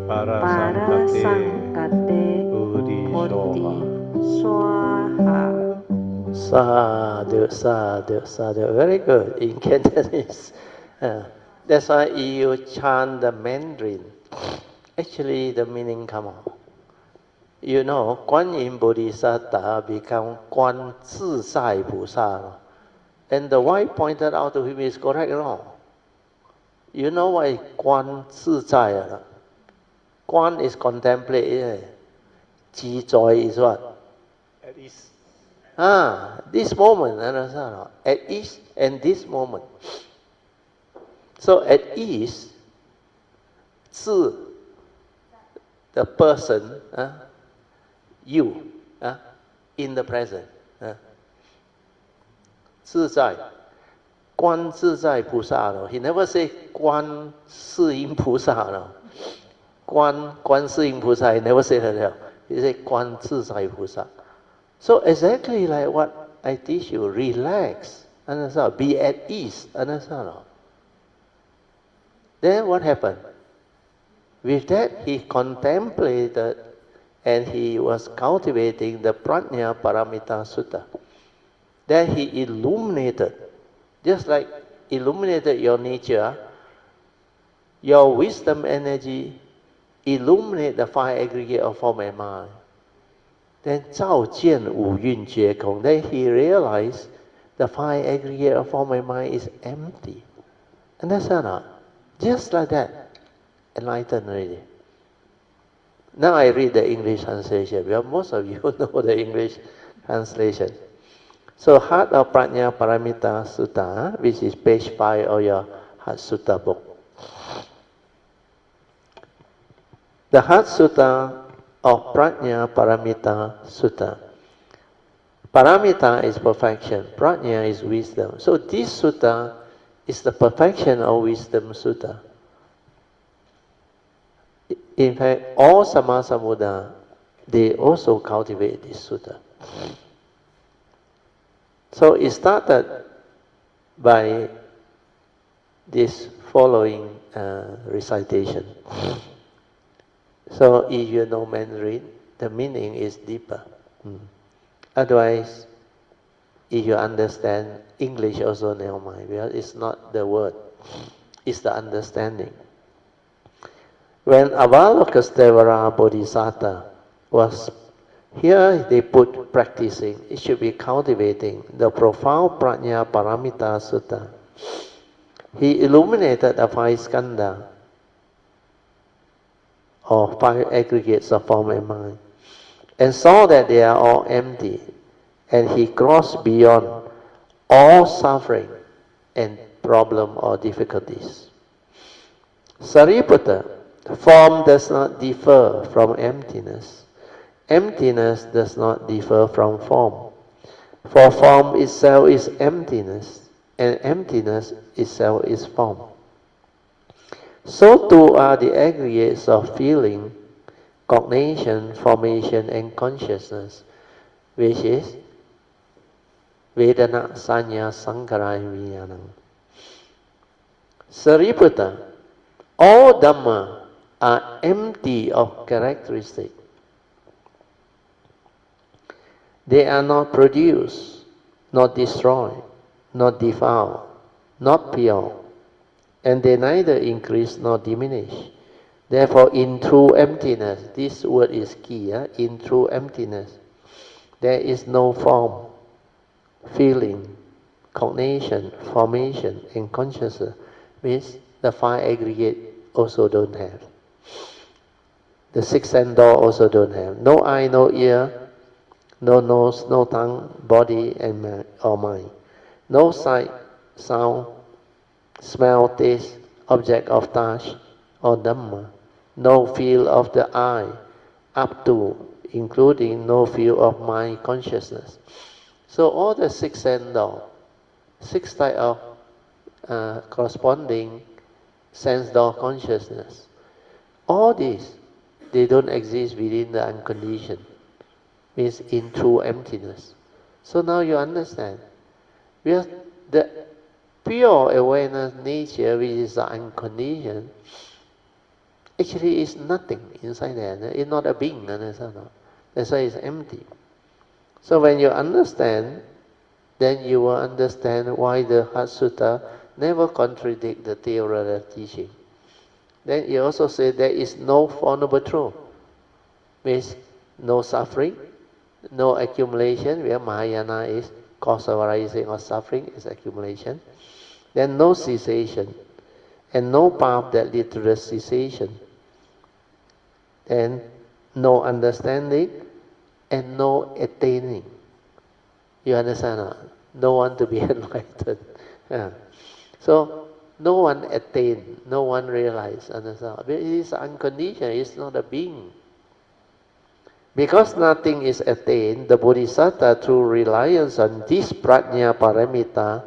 巴拉僧格爹菩提娑哈。Sadhu, sadhu, sadhu. Very good in Cantonese. That's why you chant the Mandarin. Actually, the meaning come on. You know, Guan Yin Bodhisattva become Guan Zizai菩萨. And the wife pointed out to him is correct or wrong. You know why Guan Zizai? Guan is contemplate. Jizai is what? At ease. This moment, understand? At ease and this moment. So at ease, Zi, the person, you, in the present. 自在, Guan Zizai Pusa. He never say Guan Siyin Pusa. Guan Siyin Pusa, he never say that. He say Guan Zizai Pusa. So exactly like what I teach you, relax, understand? Be at ease, understand? Then what happened? With that, he contemplated and he was cultivating the Prajna Paramita Sutta. Then he illuminated, just like illuminated your nature, your wisdom energy illuminate the five aggregate of form and mind. Then 照见五蕴皆空. Then he realized the five aggregate of form and mind is empty. Understand or not? Just like that, enlightened already. Now I read the English translation, because most of you know the English translation. So Heart of Prajna Paramita Sutta, which is page 5 of your Heart Sutta book. The Heart Sutta of Prajna Paramita Sutta. Paramita is perfection, Prajna is wisdom. So this sutta is the perfection of wisdom sutta. In fact, all Sammasambuddha, they also cultivate this sutta. So it started by this following recitation. So if you know Mandarin, the meaning is deeper. Otherwise, if you understand English, also never mind, because it's not the word, it's the understanding. When Avalokiteshvara Bodhisattva was here, they put practicing, it should be cultivating the profound Prajna Paramita Sutta. He illuminated the five skandha, or five aggregates of form and mind. and saw that they are all empty, and he crossed beyond all suffering and problem or difficulties. Sariputta, form does not differ from emptiness. Emptiness does not differ from form. For form itself is emptiness, and emptiness itself is form. So too are the aggregates of feeling, cognition, formation, and consciousness, which is Vedana, Sanya, Sankara, and Vijnana. Sariputta, all Dhamma are empty of characteristic. They are not produced, not destroyed, not defiled, not pure, and they neither increase nor diminish. Therefore, in true emptiness, this word is key, in true emptiness, there is no form, feeling, cognition, formation, and consciousness, which the five aggregate also don't have. The six sense door also don't have. No eye, no ear, no nose, no tongue, body, and or mind. No sight, sound, smell, taste, object of touch, or Dhamma. No feel of the eye, up to, including no feel of mind consciousness. So all the six sense door, six type of corresponding sense door consciousness, all these, they don't exist within the unconditioned, means in true emptiness. So now you understand. The pure awareness nature, which is the unconditioned, actually is nothing inside there. It's not a being. That's why it's empty. So when you understand, then you will understand why the Heart Sutta never contradict the theoretical teaching. Then you also say there is no Four Noble Truths, means no suffering, no accumulation, where Mahayana is cause of arising or suffering is accumulation. Then no cessation, and no path that leads to the cessation. And no understanding, and no attaining. You understand? No one to be enlightened. Yeah. So no one attain, no one realize. Understand? It is unconditioned. It's not a being. Because nothing is attained, the Bodhisattva, through reliance on this prajna paramita,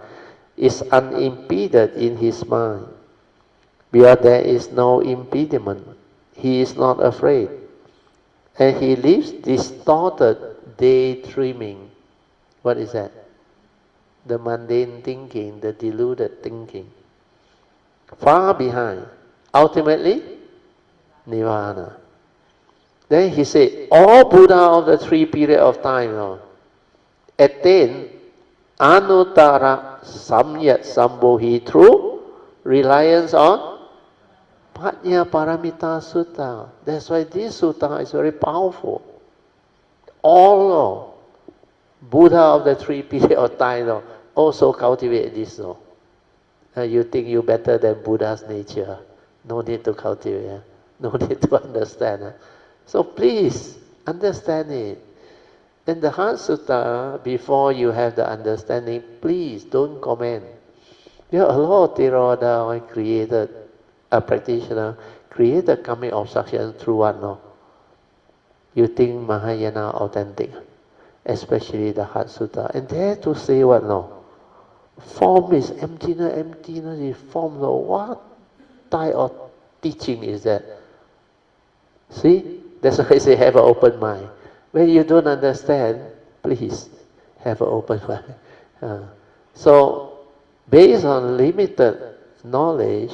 is unimpeded in his mind. Because there is no impediment. He is not afraid. And he lives distorted daydreaming. What is that? The mundane thinking, the deluded thinking. Far behind. Ultimately, Nirvana. Then he said, all Buddha of the three period of time attain Anuttara Samyat Sambodhi through reliance on Prajna Paramita Sutta. That's why this sutta is very powerful. All Buddha of the three period of time also cultivate this. You think you better than Buddha's nature. No need to cultivate. No need to understand. So please, understand it. In the Heart Sutta, before you have the understanding, please don't comment. There are a lot of Theravada created, a practitioner, created karmic obstruction through what? No? You think Mahayana authentic, especially the Heart Sutta. And dare to say what? No? Form is emptiness, emptiness is form. No? What type of teaching is that? See? That's why I say have an open mind. When you don't understand, please have an open mind. So, based on limited knowledge,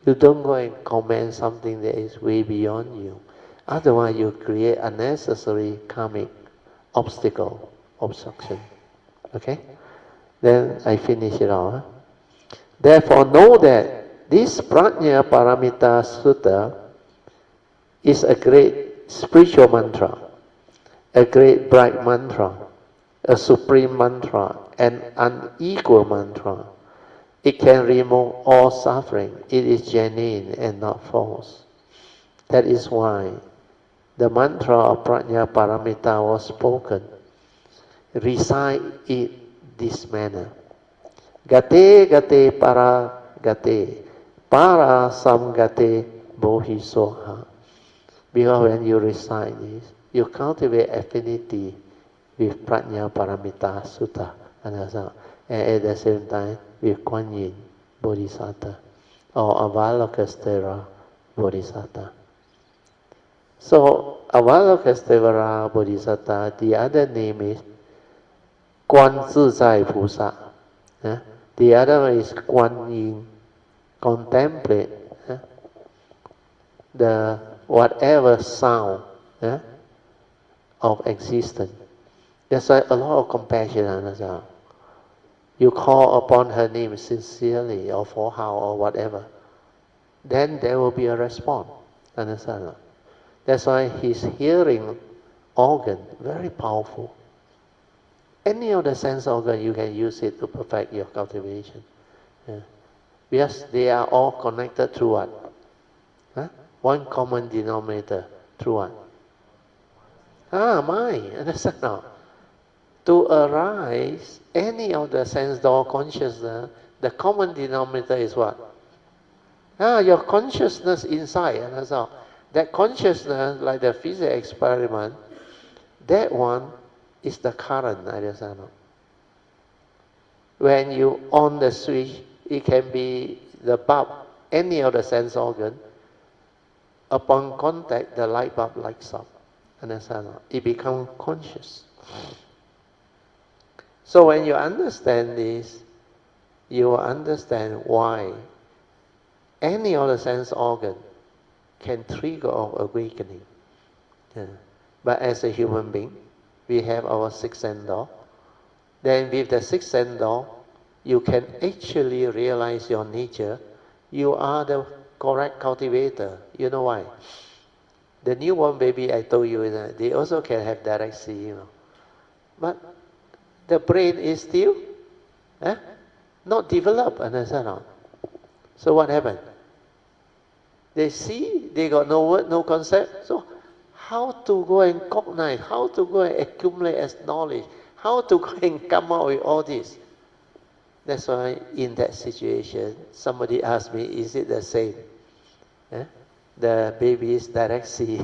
you don't go and comment something that is way beyond you. Otherwise, you create unnecessary karmic obstacle, obstruction. Okay? Then I finish it all. Therefore, know that this Prajna Paramita Sutta is a great spiritual mantra, a great bright mantra, a supreme mantra, and an unequal mantra. It can remove all suffering. It is genuine and not false. That is why the mantra of Prajna Paramita was spoken, recite it this manner. Gate gate para gate, para samgate bohisoha. Because when you recite this, you cultivate affinity with Prajna Paramita Sutta, and at the same time with Kuan Yin Bodhisattva or Avalokiteshvara Bodhisattva. So Avalokiteshvara Bodhisattva, the other name is Quan Zizai Pusa. The other one is Kuan Yin, contemplate the whatever sound of existence. There's a lot of compassion on you call upon her name sincerely or for how or whatever, then there will be a response. Understand? That's why his hearing organ very powerful. Any of the sense organ you can use it to perfect your cultivation. Because they are all connected through what? One common denominator through what? Mind. Understand now? To arise any of the sense door consciousness, the common denominator is what? Your consciousness inside. Understand? That consciousness, like the physics experiment, that one is the current. Understand? When you on the switch, it can be the bulb, any of the sense organ. Upon contact, the light bulb lights up. Understand? It becomes conscious. So when you understand this, you will understand why any other sense organ can trigger of awakening. But as a human being, we have our sixth sense door. Then with the sixth sense door, you can actually realize your nature. You are the correct cultivator. You know why? The newborn baby, I told you, they also can have direct see, But the brain is still not developed, understand? So what happened? They see, they got no word, no concept. So how to go and cognize, how to go and accumulate as knowledge, how to go and come out with all this? That's why in that situation, somebody asked me, is it the same? The baby's direct see.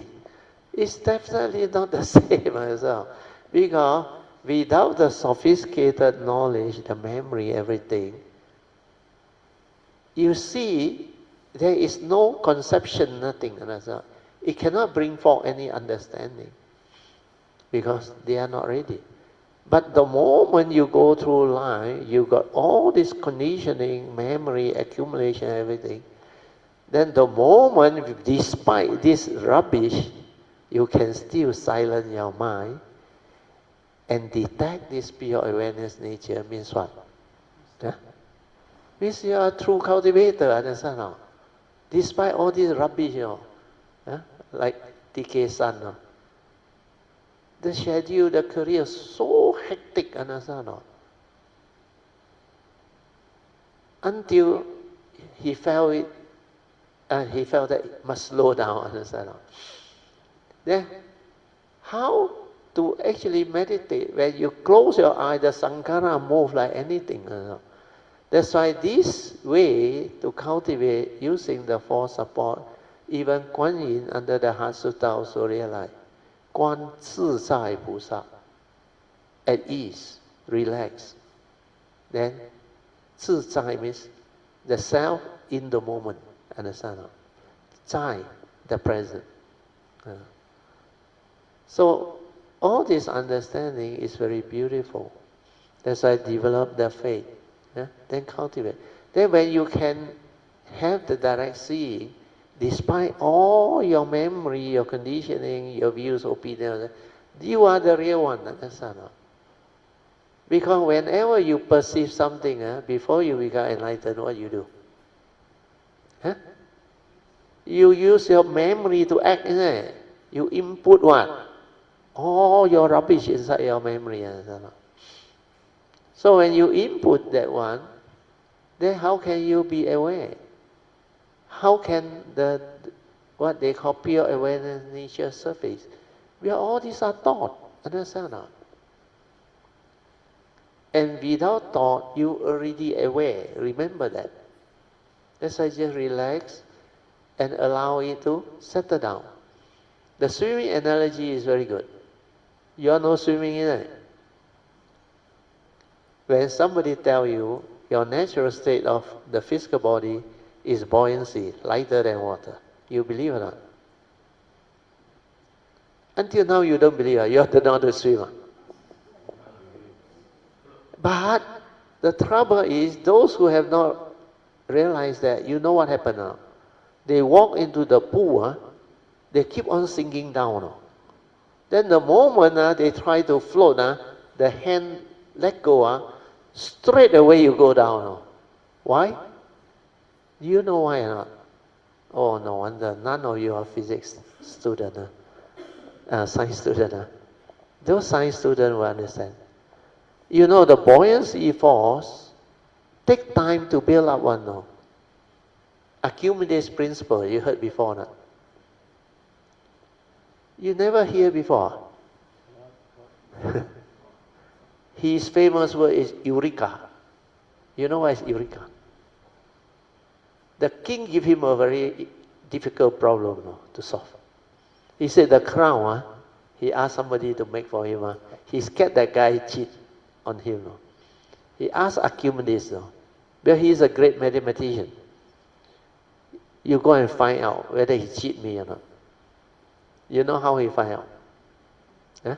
It's definitely not the same as well. Because without the sophisticated knowledge, the memory, everything, you see, there is no conception, nothing. It cannot bring forth any understanding because they are not ready. But the moment you go through life, you got all this conditioning, memory, accumulation, everything. Then the moment, despite this rubbish, you can still silence your mind and detect this pure awareness nature means what? Means you are a true cultivator, understand now? Despite all this rubbish, like TK-san, the schedule, the career, so hectic, understand now? Until he felt it, he felt that it must slow down, understand now? Then, how to actually meditate? When you close your eye, the sankhara move like anything. That's why this way to cultivate using the four support, even Kuan Yin under the Heart Sutta also realized, Quan Zizai Pusa, at ease, relax. Then, Zizai means the self in the moment, understand? Zai, the present. So, all this understanding is very beautiful. That's why I develop the faith. Then cultivate. Then when you can have the direct seeing, despite all your memory, your conditioning, your views, opinions, you are the real one. Understand? Because whenever you perceive something, before you become enlightened, what you do? You use your memory to act, isn't it? You input what? All your rubbish inside your memory. So when you input that one, then how can you be aware? How can what they call pure awareness nature surface. All these are thought, understand not? And without thought, you already aware, remember that. That's why just relax and allow it to settle down. The swimming analogy is very good. You all know swimming, isn't it? When somebody tell you your natural state of the physical body is buoyancy, lighter than water, you believe or not? Until now you don't believe, you have to know how to swim. But the trouble is, those who have not realized that, you know what happened now? They walk into the pool, they keep on sinking down. Then the moment they try to float, the hand let go, straight away you go down. Why? Do you know why or not? Oh, no wonder none of you are physics student, science student. Those science students will understand. You know, the buoyancy force take time to build up one. No? Archimedes principle, you heard before, no? You never hear before. His famous word is eureka. You know what is eureka? The king gave him a very difficult problem to solve. He said the crown, he asked somebody to make for him. He scared that guy cheat on him. He asked Archimedes, but he is a great mathematician. You go and find out whether he cheat me or not. You know how he find out? Huh?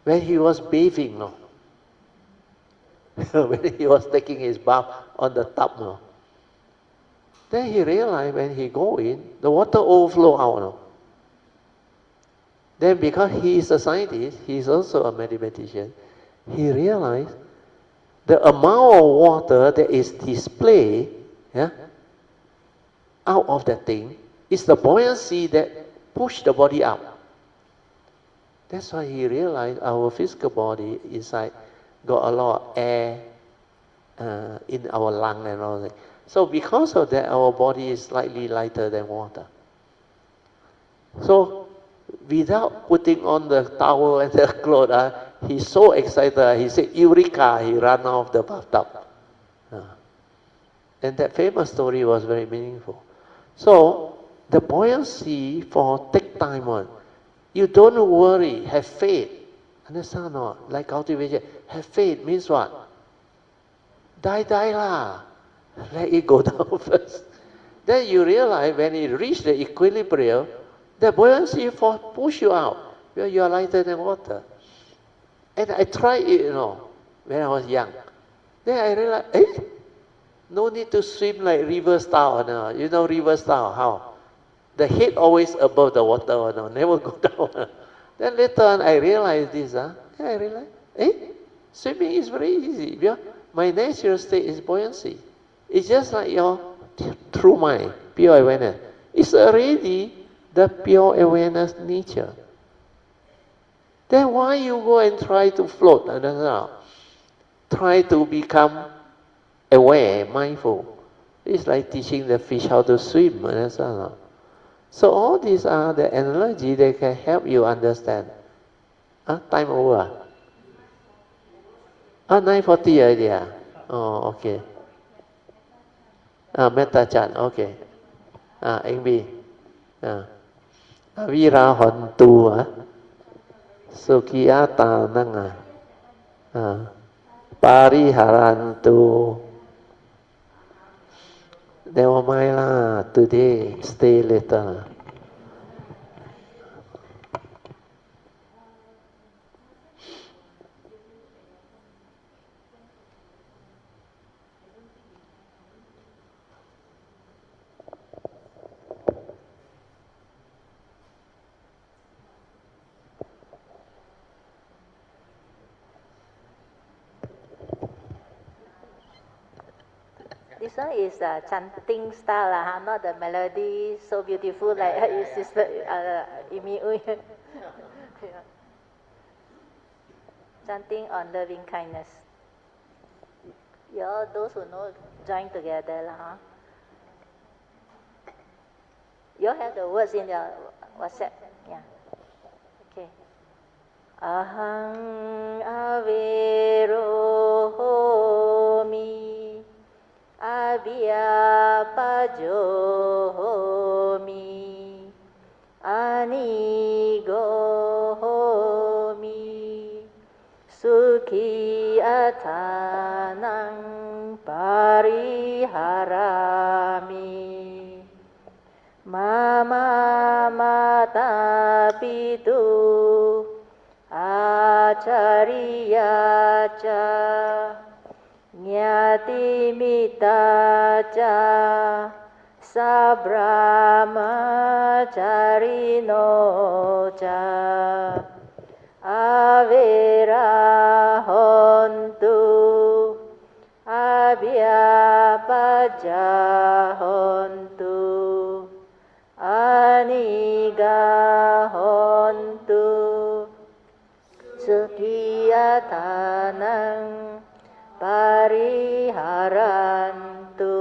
When he was bathing, when he was taking his bath on the tub, then he realized when he go in, the water overflow out. Then because he is a scientist, he is also a mathematician, he realized the amount of water that is displayed out of that thing is the buoyancy that push the body up. That's why he realized our physical body inside got a lot of air in our lung and all that. So because of that, our body is slightly lighter than water. So without putting on the towel and the clothes, he's so excited. He said, "Eureka!" He ran off the bathtub. And that famous story was very meaningful. So the buoyancy for take time on. You don't worry, have faith. Understand or not? Like cultivation. Have faith means what? Die lah. Let it go down first. Then you realize when it reaches the equilibrium, the buoyancy force push you out. You are lighter than water. And I tried it, when I was young. Then I realized, no need to swim like river style. No. You know river style, how? The head always above the water, never go down. Then later on I realized this. I realized, swimming is very easy. My natural state is buoyancy. It's just like your true mind, pure awareness. It's already the pure awareness nature. Then why you go and try to float? Try to become aware, mindful. It's like teaching the fish how to swim. So all these are the analogy that can help you understand. Time over. 9:40 already. Oh, okay. Metta chan, okay. Anh B. Vira hòn tu Sukhiyata nanga. Pariharantu. Never mind lah, today stay later. This one is chanting style, not the melody so beautiful like your sister Imi Uy. Chanting on loving kindness. You all, those who know, join together. You have the words in your WhatsApp. Yeah. Okay. Ahang avero homi, abhyapajo homi, anigo homi, sukhi atanang pariharami. Mama mata pitu acariya ca nyati mita ca sabrahmacarino ca avera hontu abhyapaja hontu aniga hontu sukhiyatanang pariharantu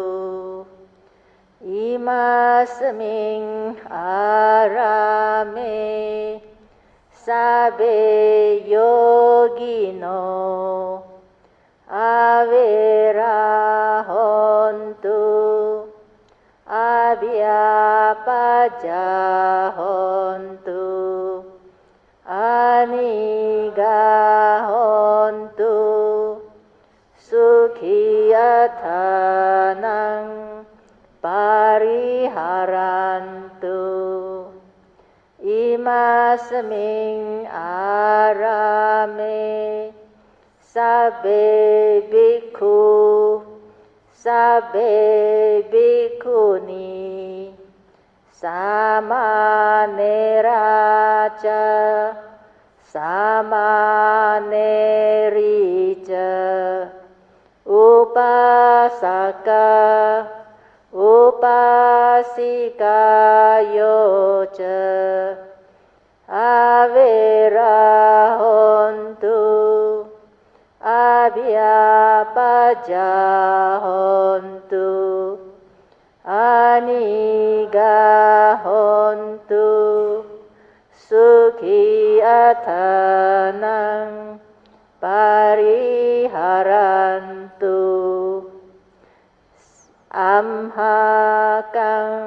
imasming arame sabe yogino avera hontu abhyapaja hontu aniga hontu sukhiyatanang pariharantu imasming arame sabbe bhikkhu sabbe bhikkhuni samaneraca samanerica upasaka upasika yoca avera hontu abhyapaja hontu aniga hontu sukhiyatanang pariharantu amhakang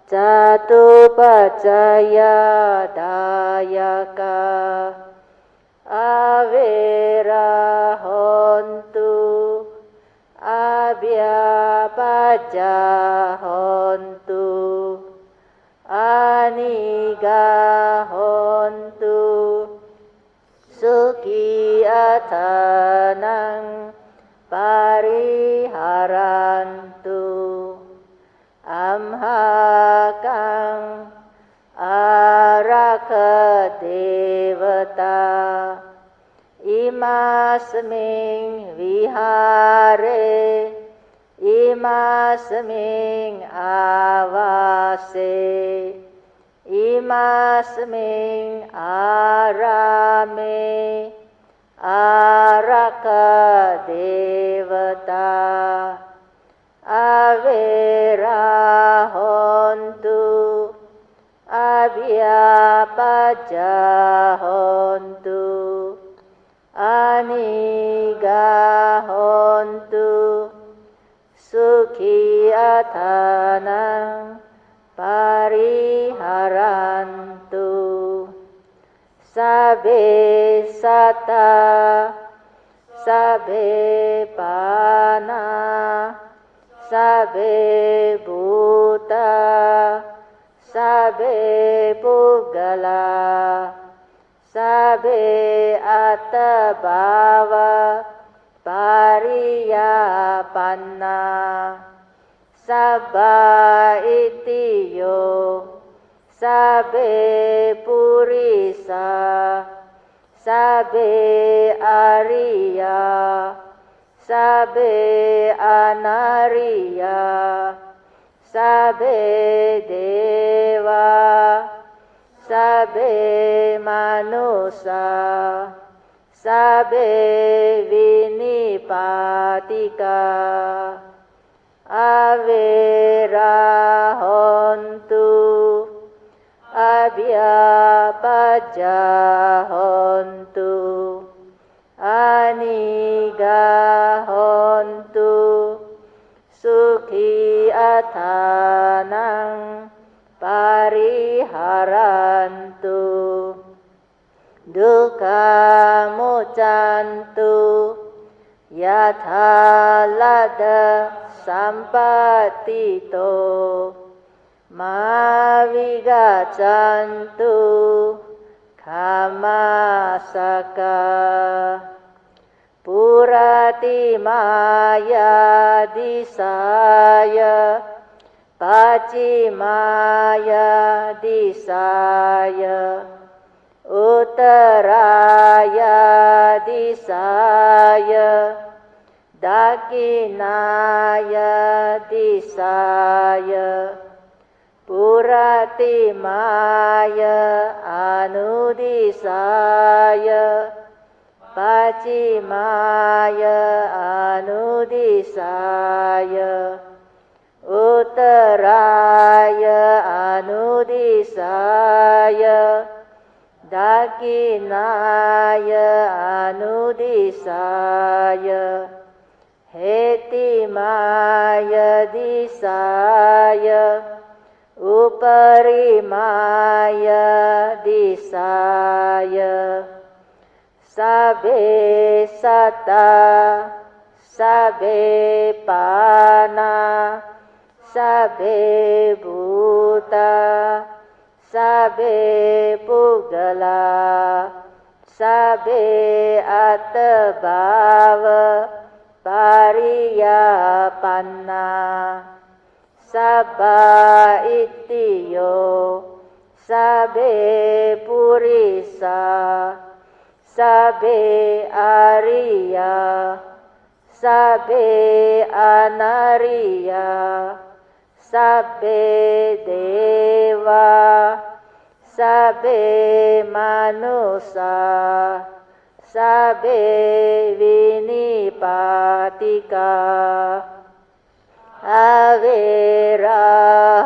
catupacaya dayaka avera hontu abhyapaja hontu aniga hontu sukhiyatanang pariharantu amhakang araka devata imasming vihare imasming avase imasming arame araka devata avera hontu abhyapaja hontu aniga hontu sukhiyatanang pariharantu sabbe satta sabbe pana sabbe bhuta sabbe puggala sabbe attabhava pariyapanna sabba itiyo sabbe purisa sabbe ariya sabbe anariya sabbe deva sabbe manusa sabbe vinipatika avera hontu abhyapajja hontu anigga hontu sukhi athanang pariharantu dukkha muccantu yatha lada sampatito ma vigaccantu khamasaka purati maya disaya pacimaya disaya uttaraya disaya dakinaya disaya purati maya anudisaya pacimaya anudisaya uttaraya anudisaya dakinaya anudisaya hetimaya disaya uparimaya disaya sabbe satta sabbe pana sabbe bhuta sabbe puggala sabbe attabhava pariyapanna sabba ittiyo sabbe purisa sabbe ariya sabbe anariya sabbe deva sabbe manusa sabbe vinipatika avera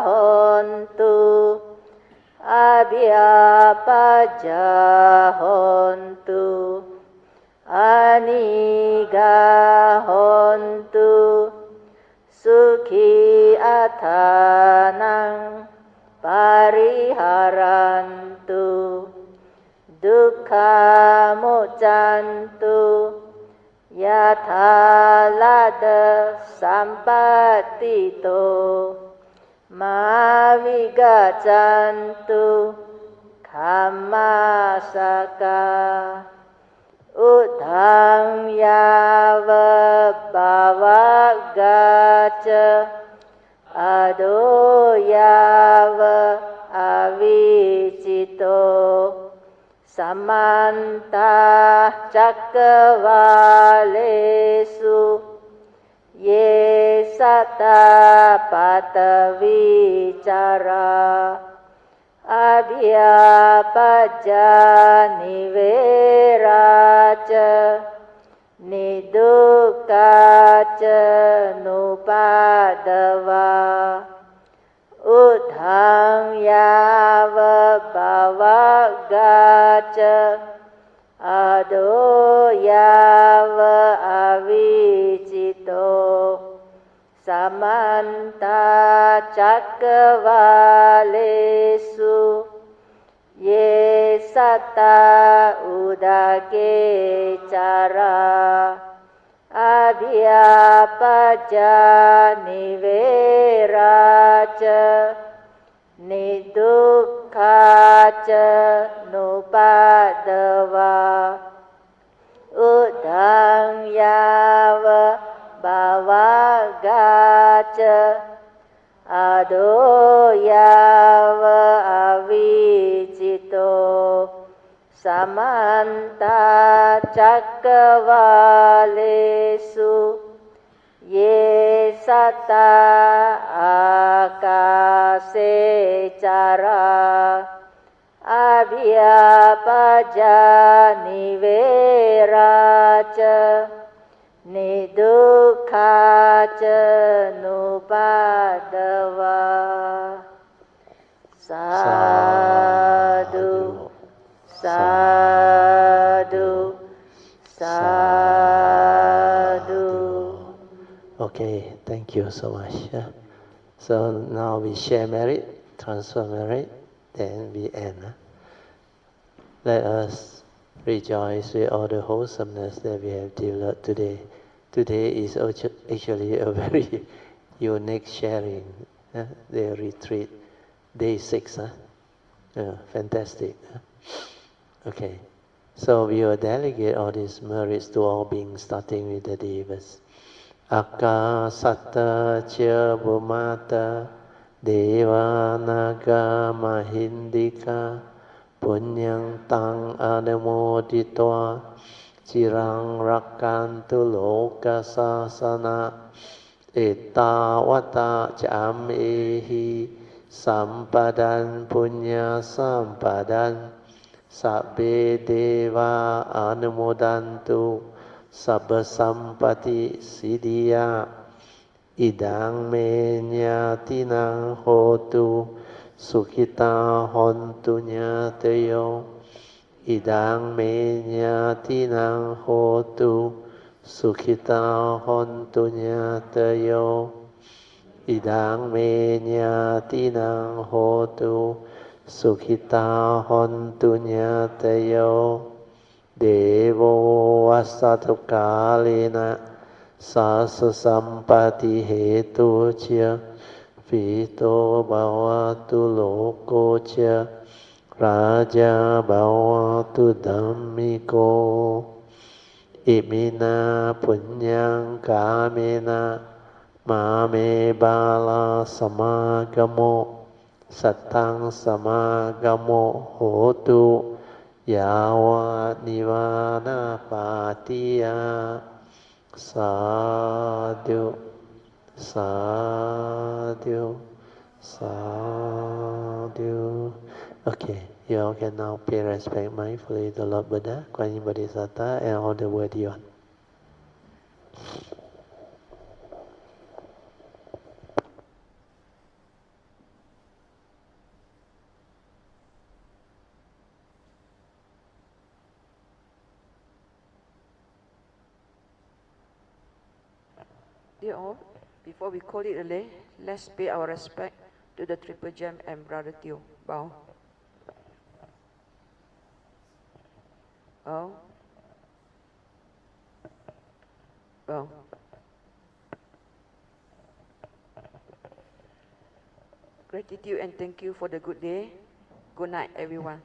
hontu abhyapajja hontu anigga hontu sukhi athanang pariharantu dukkha muccantu yatha lada sampatito ma vigaccantu khammasaka uddhang yava bhavagaca ado yava avicito samanta cakkavalesu ye sata patavicara abhyapajja niveraca nidukkaca nupadava uddhang yava bhavagaca ado yava avicito samanta cakkavalesu ye sata udake cara abhyapajja niveraca nidukkaca nupadava uddhang yava bhavagaca ado yava avicito samanta cakkavalesu ye sata akase cara abhyapajja niveraca nidukkaca nupadava sa Sadhu, sadhu. Okay, thank you so much. So now we share merit, transfer merit, then we end. Let us rejoice with all the wholesomeness that we have developed today. Today is actually a very unique sharing, the retreat, day 6. Fantastic. Okay, so we will delegate all these merits to all beings, starting with the Devas. Akka satta cha bhumata deva naga mahindika punyang tang anamoditva cirang rakantu loka sasana ettavata camehi sampadan punya sampadan sabbe deva anumodantu sabba sampati siddhya idang me nyatinang hotu sukhita hontu nyatayo idang me nyatinang hotu sukhita hontu nyatayo idang me nyatinang hotu sukhita hontu nyatayo Devo vasatukkalena sasa sampati hetu cia vito bhavatu loko cia raja bhavatu dhammiko imina punyang kamena mame bala samagamo satang samagamo hotu Yawa nivana patiya sadhu, sadhu, sadhu. Okay, you all can now pay respect mindfully to Lord Buddha, Kuan Yin Bodhisattva, and all the worthy ones. Dear all, before we call it a day, let's pay our respect to the Triple Gem and Brother Teo. Bow. Bow. Bow. Gratitude and thank you for the good day. Good night, everyone.